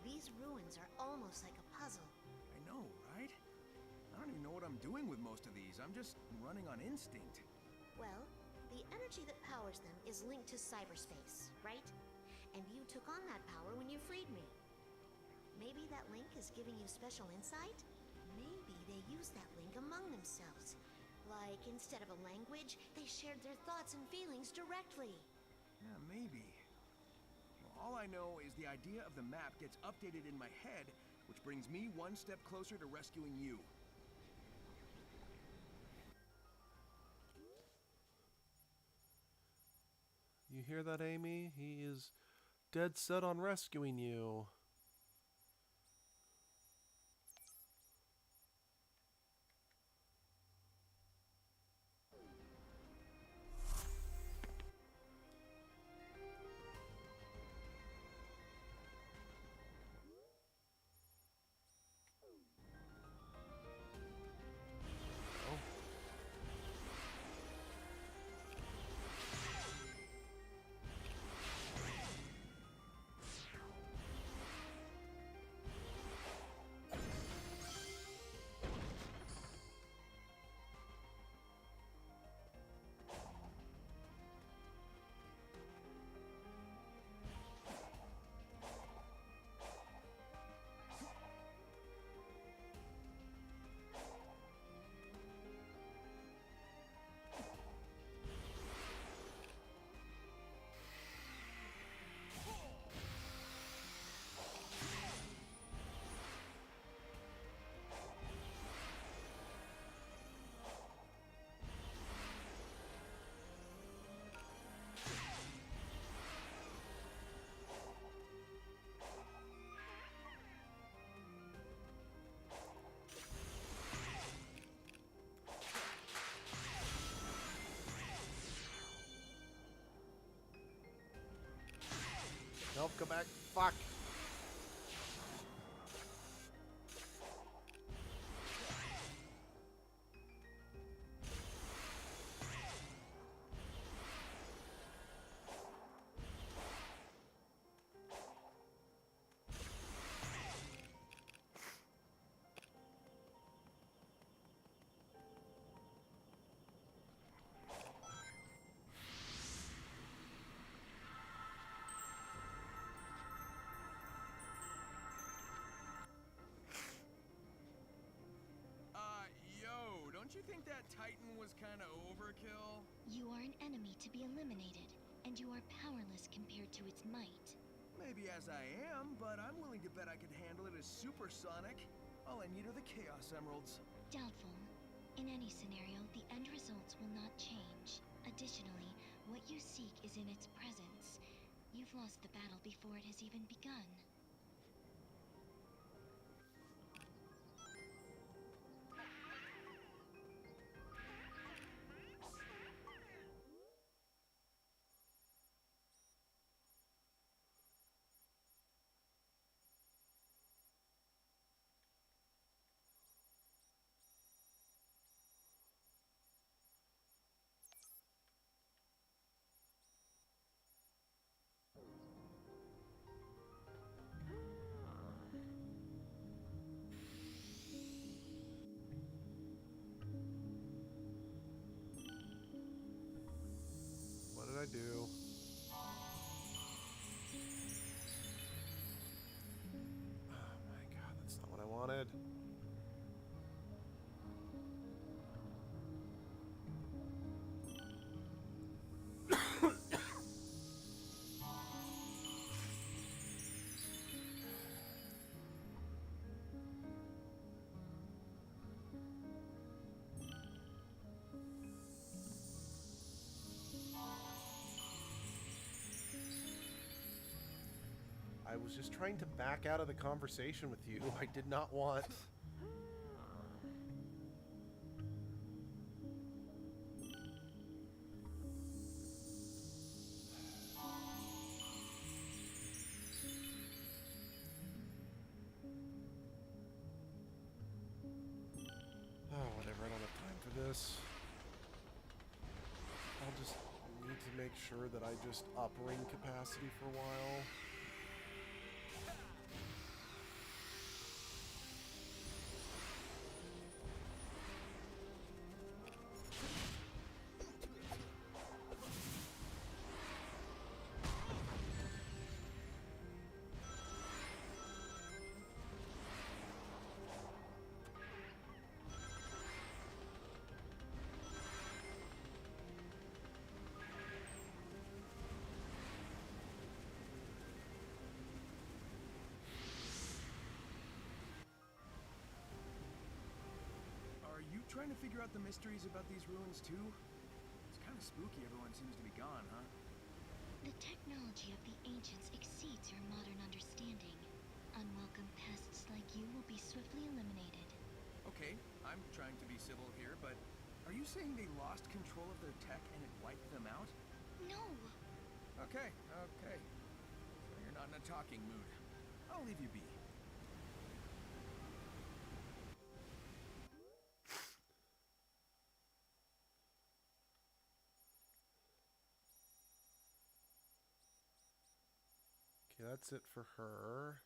These ruins are almost like a puzzle. I know, right? I don't even know what I'm doing with most of these. I'm just running on instinct. Well, the energy that powers them is linked to cyberspace, right? And you took on that power when you freed me. Maybe that link is giving you special insight? Maybe they use that link among themselves. Like, instead of a language, they shared their thoughts and feelings directly. Yeah, maybe. Well, all I know is the idea of the map gets updated in my head, which brings me one step closer to rescuing you. You hear that, Amy? He is dead set on rescuing you. Go back. Fuck. Yo, don't you think that Titan was kind of overkill? You are an enemy to be eliminated, and you are powerless compared to its might. Maybe as I am, but I'm willing to bet I could handle it as supersonic. All I need are the Chaos Emeralds. Doubtful. In any scenario, the end results will not change. Additionally, what you seek is in its presence. You've lost the battle before it has even begun. What did I do? Oh my god, that's not what I wanted. I was just trying to back out of the conversation with you. I did not want... Oh, whatever. I don't have time for this. I'll just need to make sure that I just up ring capacity for a while. Are you trying to figure out the mysteries about these ruins too? It's kind of spooky everyone seems to be gone, huh? The technology of the ancients exceeds your modern understanding. Unwelcome pests like you will be swiftly eliminated. Okay, I'm trying to be civil here, but are you saying they lost control of their tech and it wiped them out? No! Okay, okay. So you're not in a talking mood. I'll leave you be. Okay, that's it for her.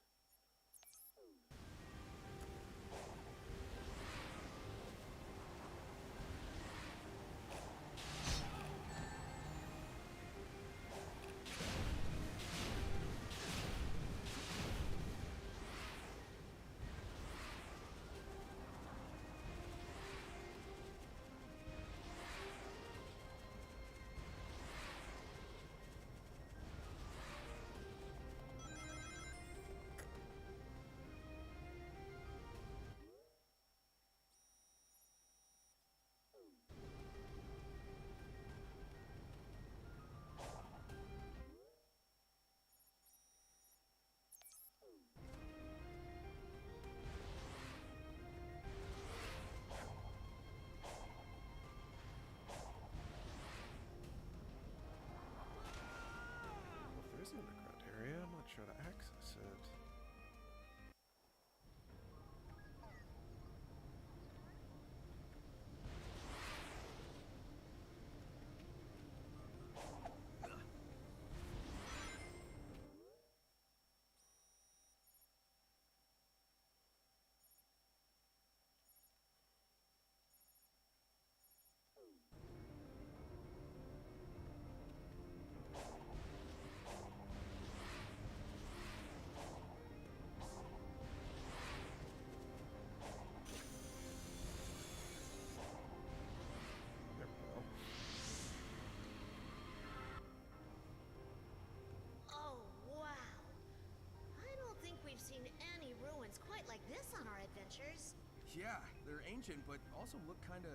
us on our adventures. Yeah, they're ancient, but also look kinda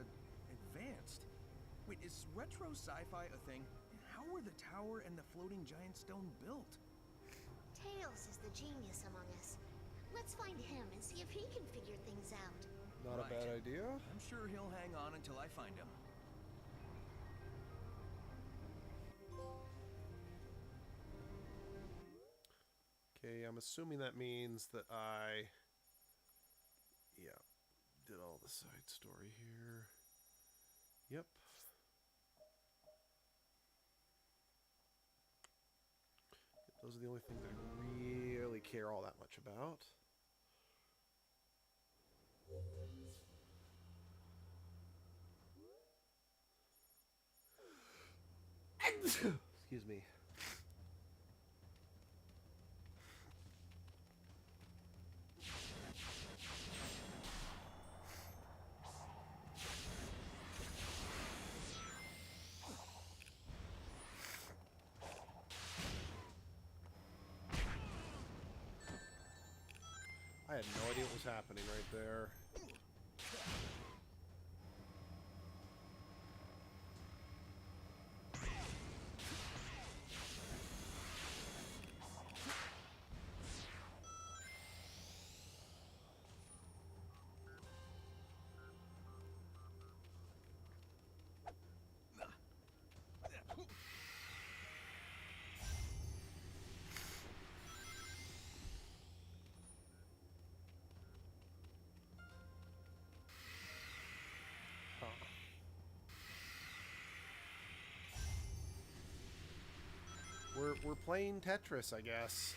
advanced. Wait, is retro sci-fi a thing? How were the tower and the floating giant stone built? Tails is the genius among us. Let's find him and see if he can figure things out. Not a bad Right. idea. I'm sure he'll hang on until I find him. Okay, I'm assuming that means that I, yeah, did all the side story here. Yep. Those are the only things I really care all that much about. Excuse me. I had no idea what was happening right there. Huh. We're playing Tetris, I guess.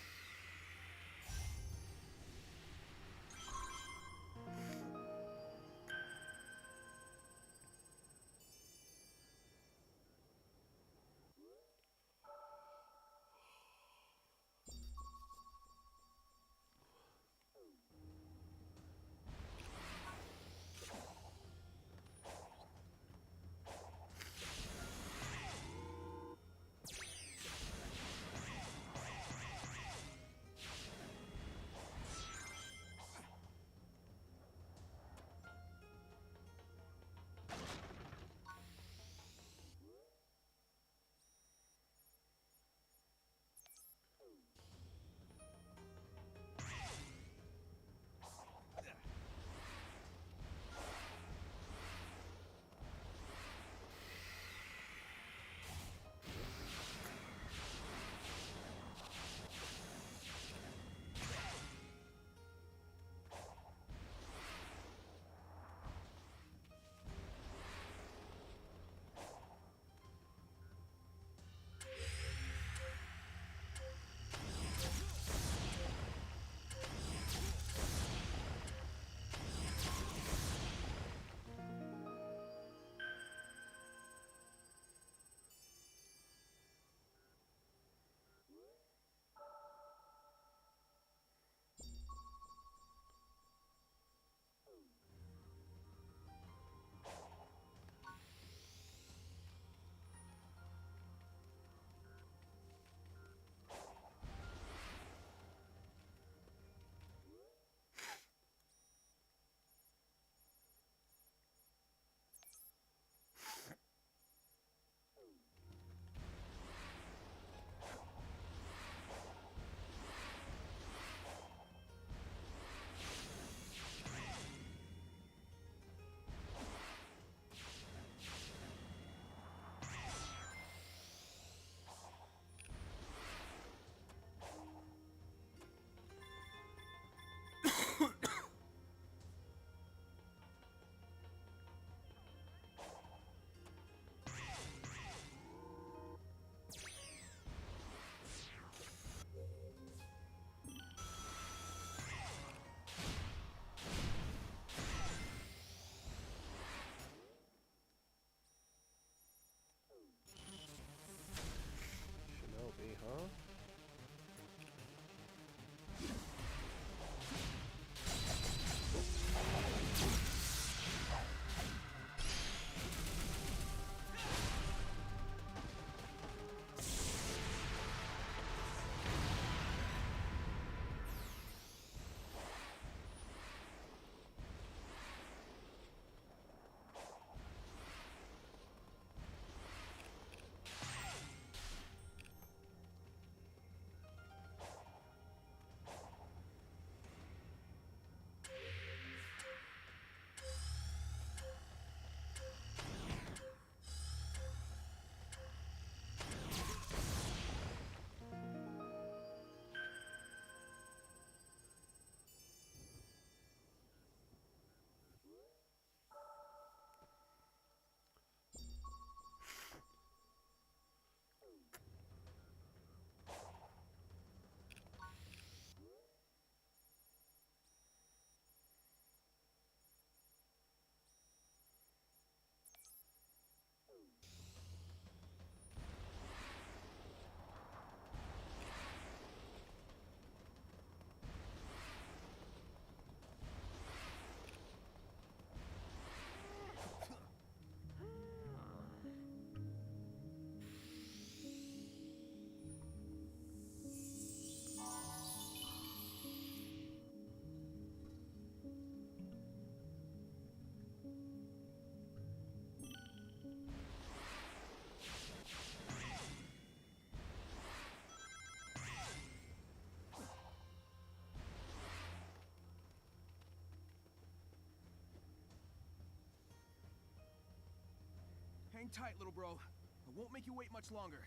Hang tight, little bro. I won't make you wait much longer.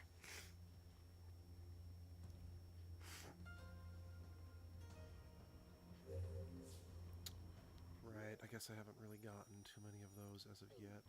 Right, I guess I haven't really gotten too many of those as of yet.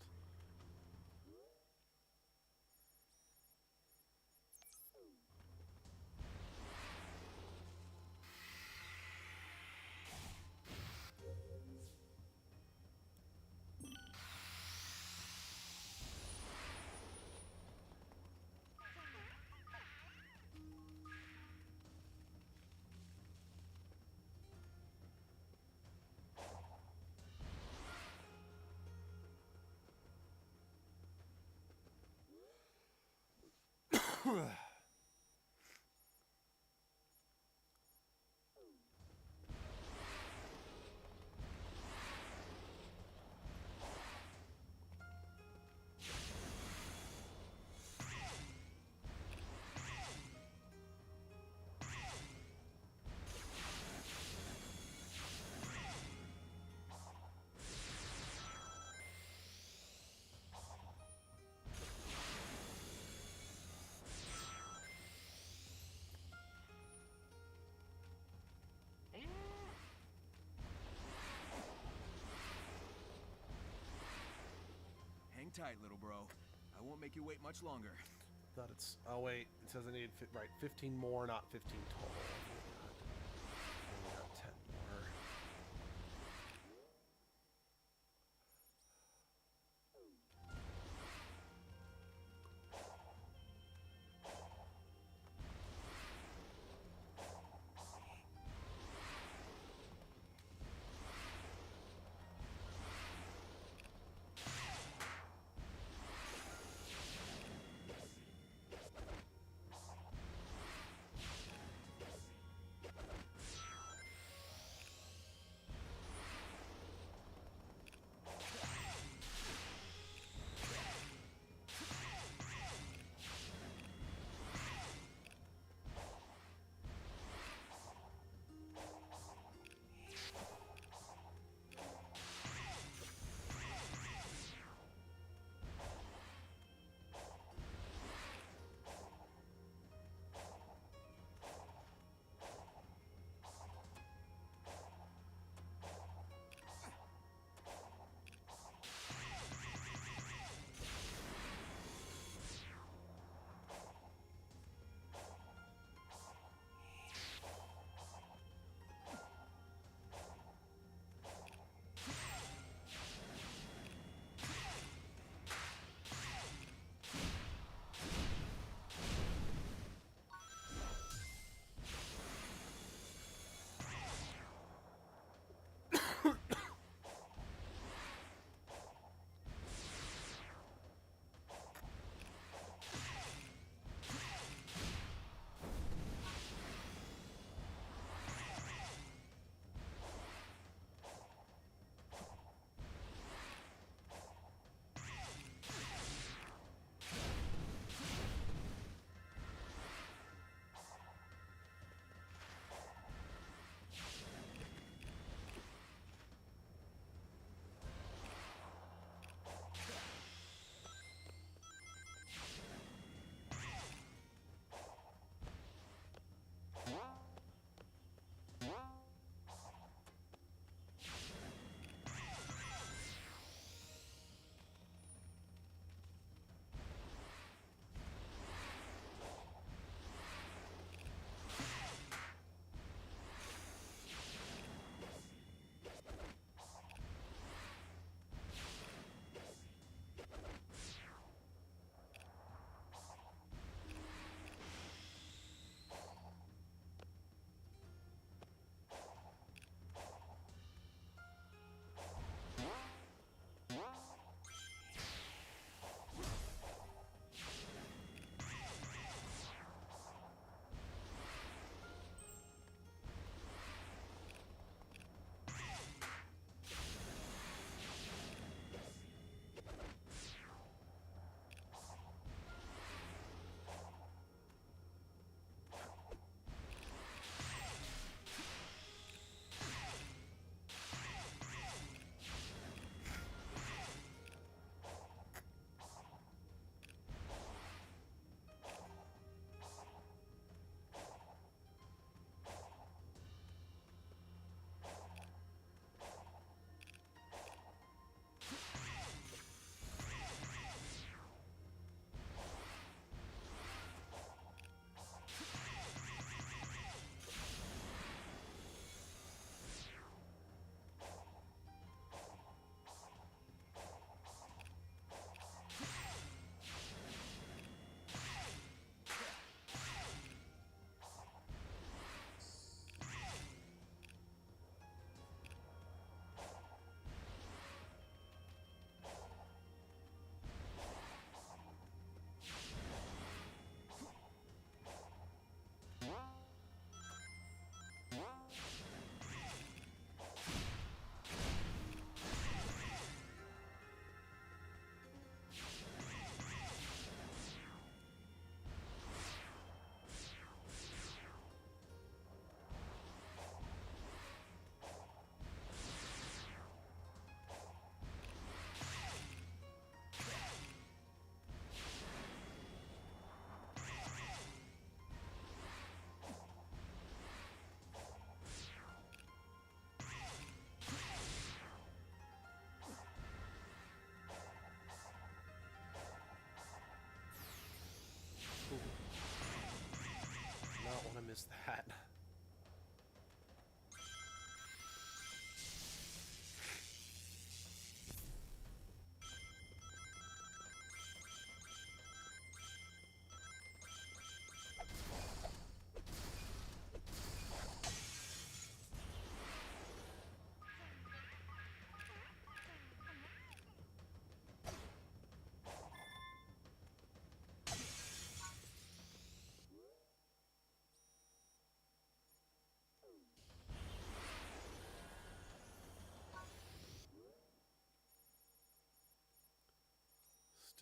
Hang tight, little bro. I won't make you wait much longer. Thought it's. Oh wait, it says I need right 15 more, not 15 total. Only got 10 more.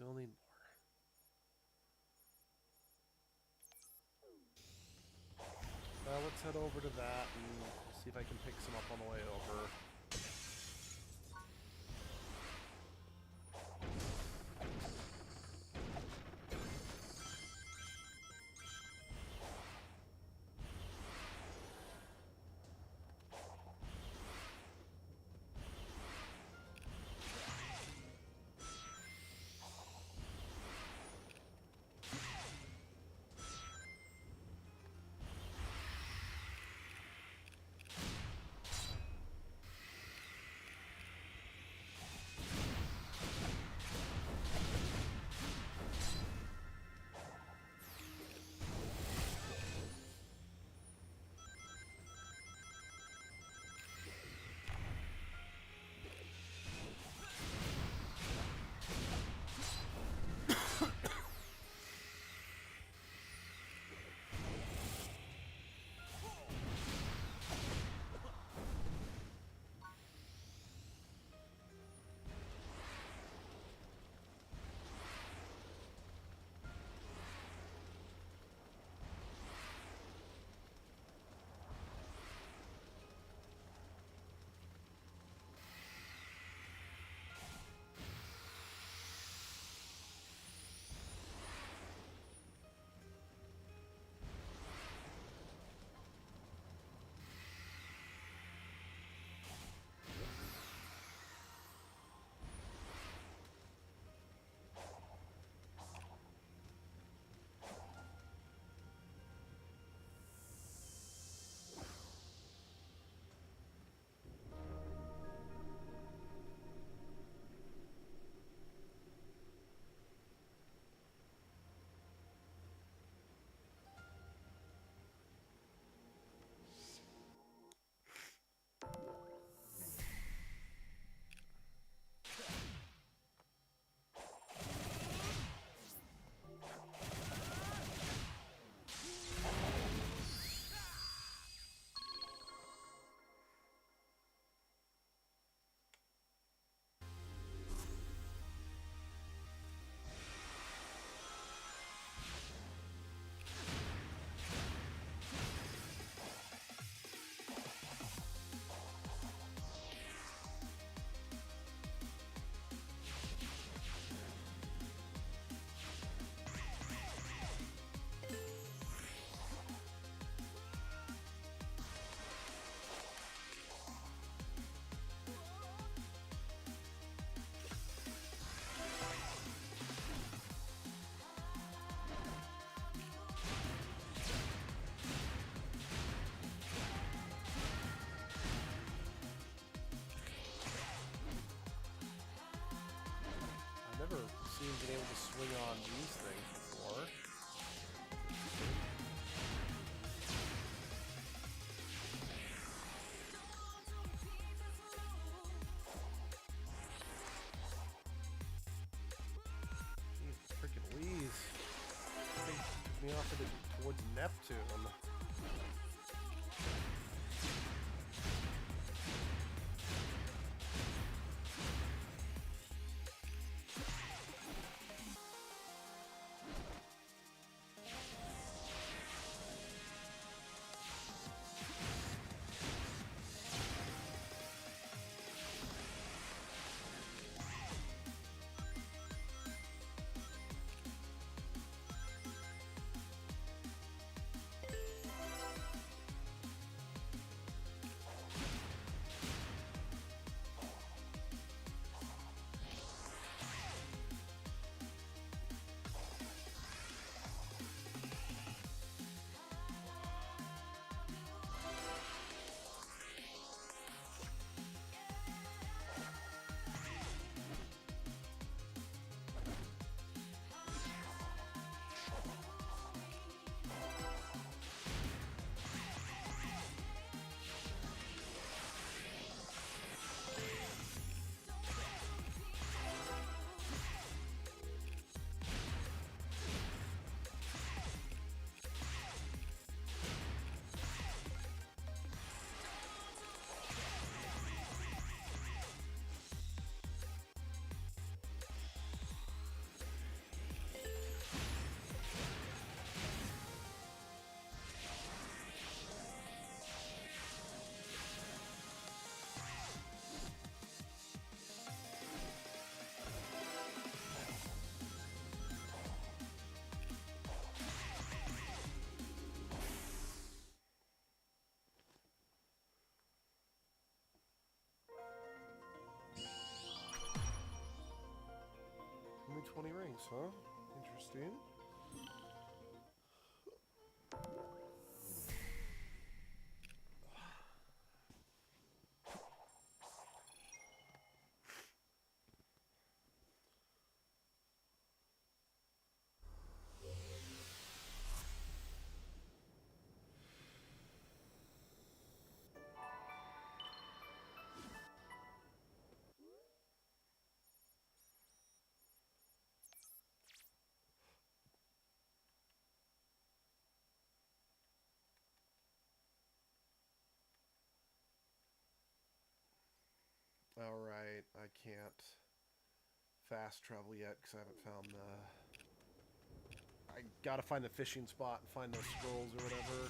still need more. Let's head over to that and see if I can pick some up on the way over. Never seen been able to swing on these things before. Jeez, freaking Louise. I think it took me off towards Neptune. 20 rings, huh? Interesting. Alright, I can't fast travel yet because I haven't found the... I gotta find the fishing spot and find those scrolls or whatever.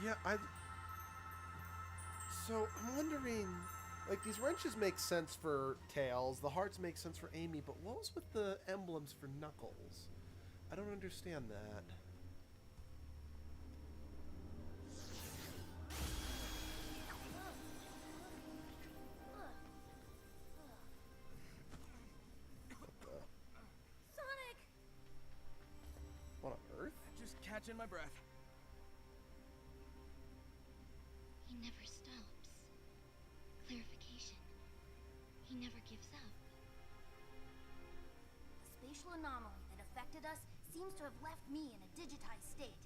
Yeah, So, I'm wondering... Like, these wrenches make sense for Tails, the hearts make sense for Amy, but what was with the emblems for Knuckles? I don't understand that. Sonic! What on earth? Just catching my breath. He never stops. Clarification. He never gives up. The spatial anomaly that affected us seems to have left me in a digitized state.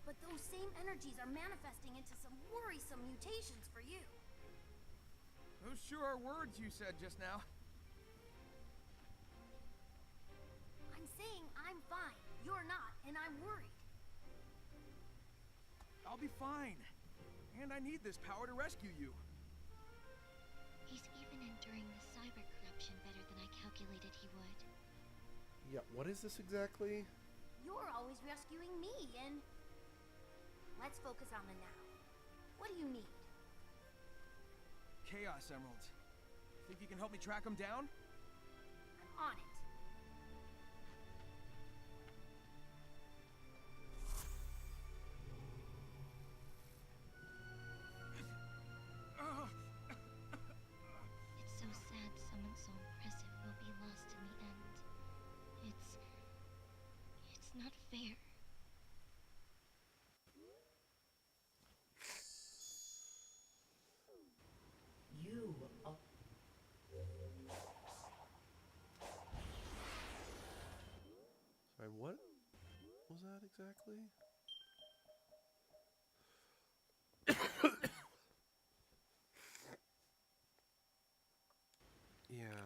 But those same energies are manifesting into some worrisome mutations for you. Those sure are words you said just now. I'm saying I'm fine. You're not, and I'm worried. I'll be fine. And I need this power to rescue you. He's even enduring the cyber corruption better than I calculated he would. Yeah, what is this exactly? You're always rescuing me, and... Let's focus on the now. What do you need? Chaos Emeralds. Think you can help me track them down? I'm on it. It's so sad someone so impressive will be lost in the end. It's not fair. You are... Sorry, what was that exactly? Yeah,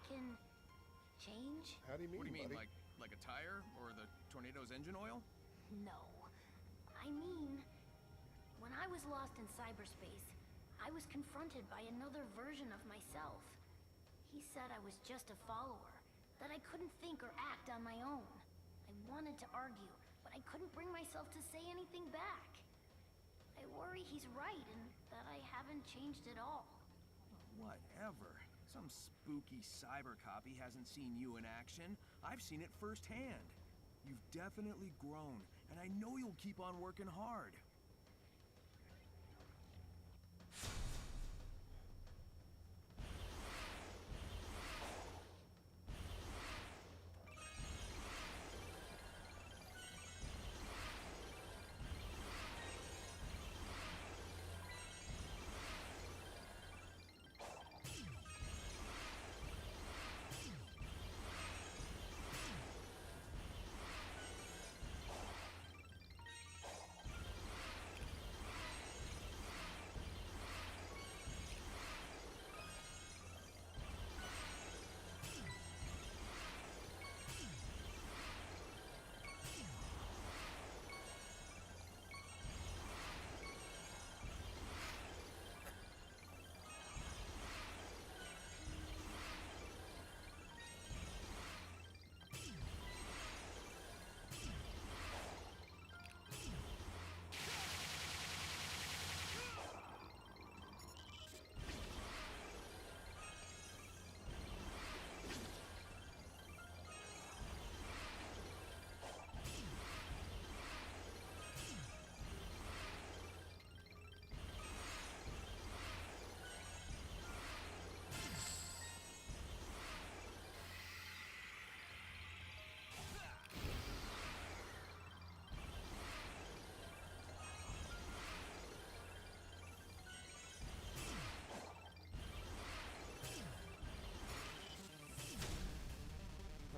can change? How do you mean, What do you mean, buddy? like a tire or the tornado's engine oil? No. I mean, when I was lost in cyberspace, I was confronted by another version of myself. He said I was just a follower, that I couldn't think or act on my own. I wanted to argue, but I couldn't bring myself to say anything back. I worry he's right and that I haven't changed at all. Whatever. Some spooky cyber copy hasn't seen you in action. I've seen it firsthand. You've definitely grown, and I know you'll keep on working hard.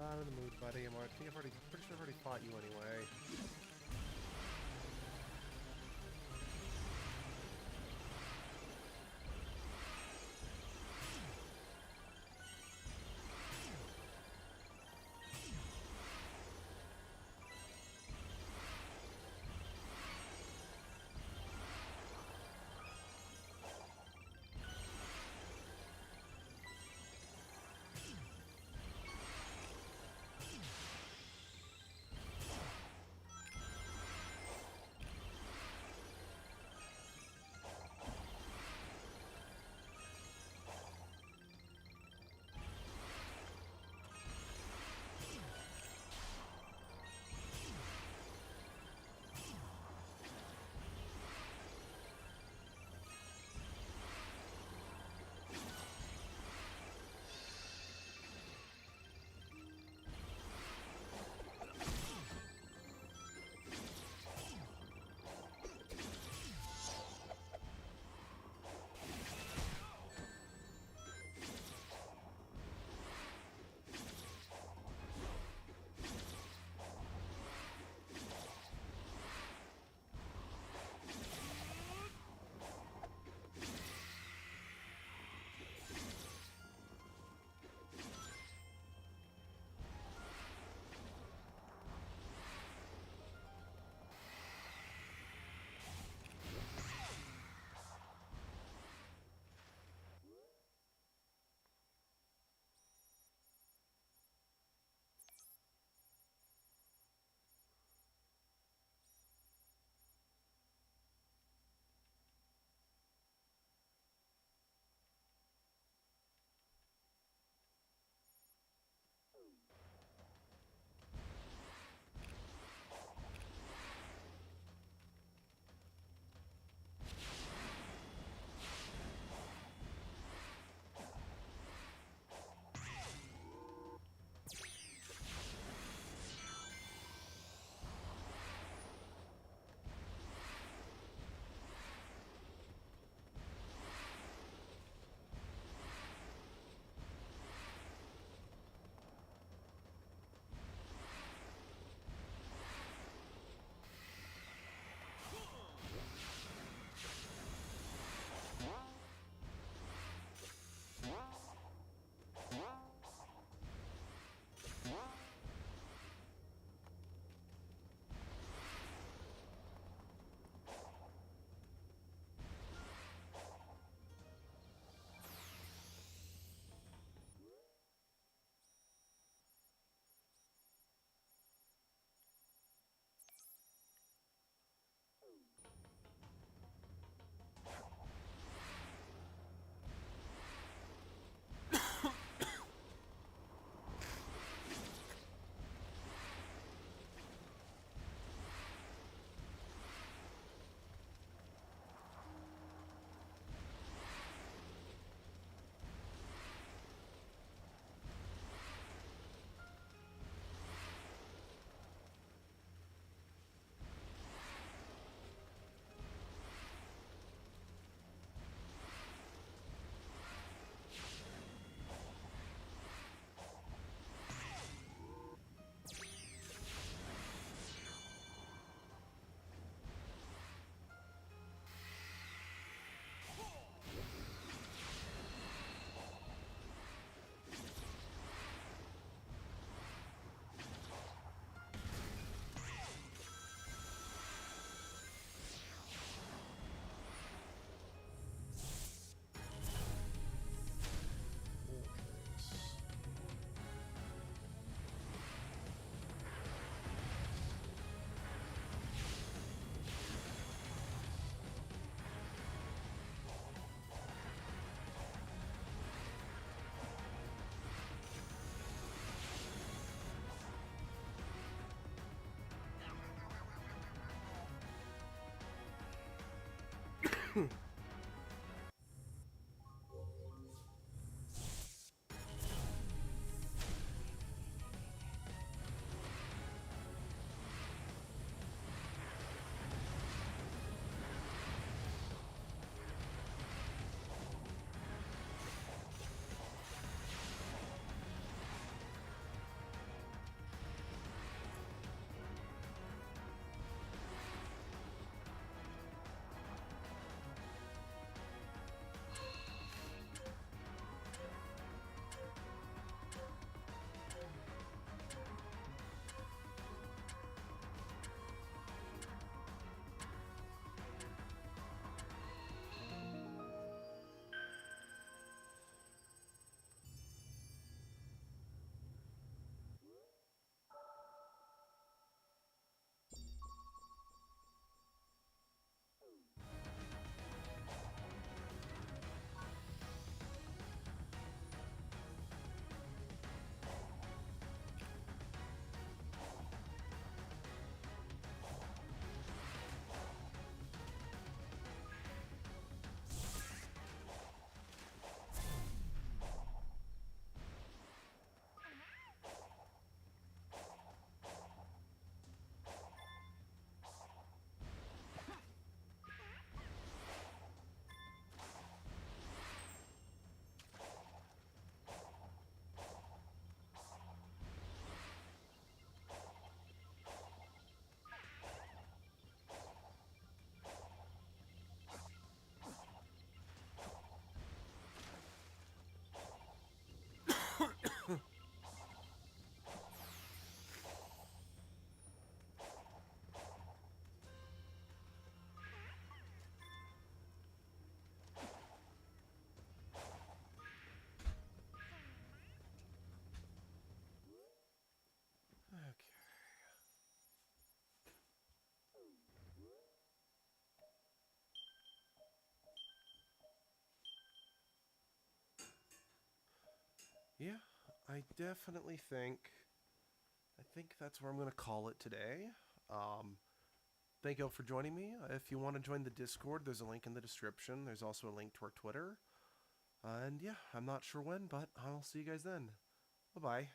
Not in the mood, buddy. Pretty sure I've already fought you anyway. Okay. Yeah, I definitely think that's where I'm going to call it today. Um, Thank you all for joining me. If you want to join the Discord, there's a link in the description. There's also a link to our Twitter. And yeah, I'm not sure when, but I'll see you guys then. Bye bye.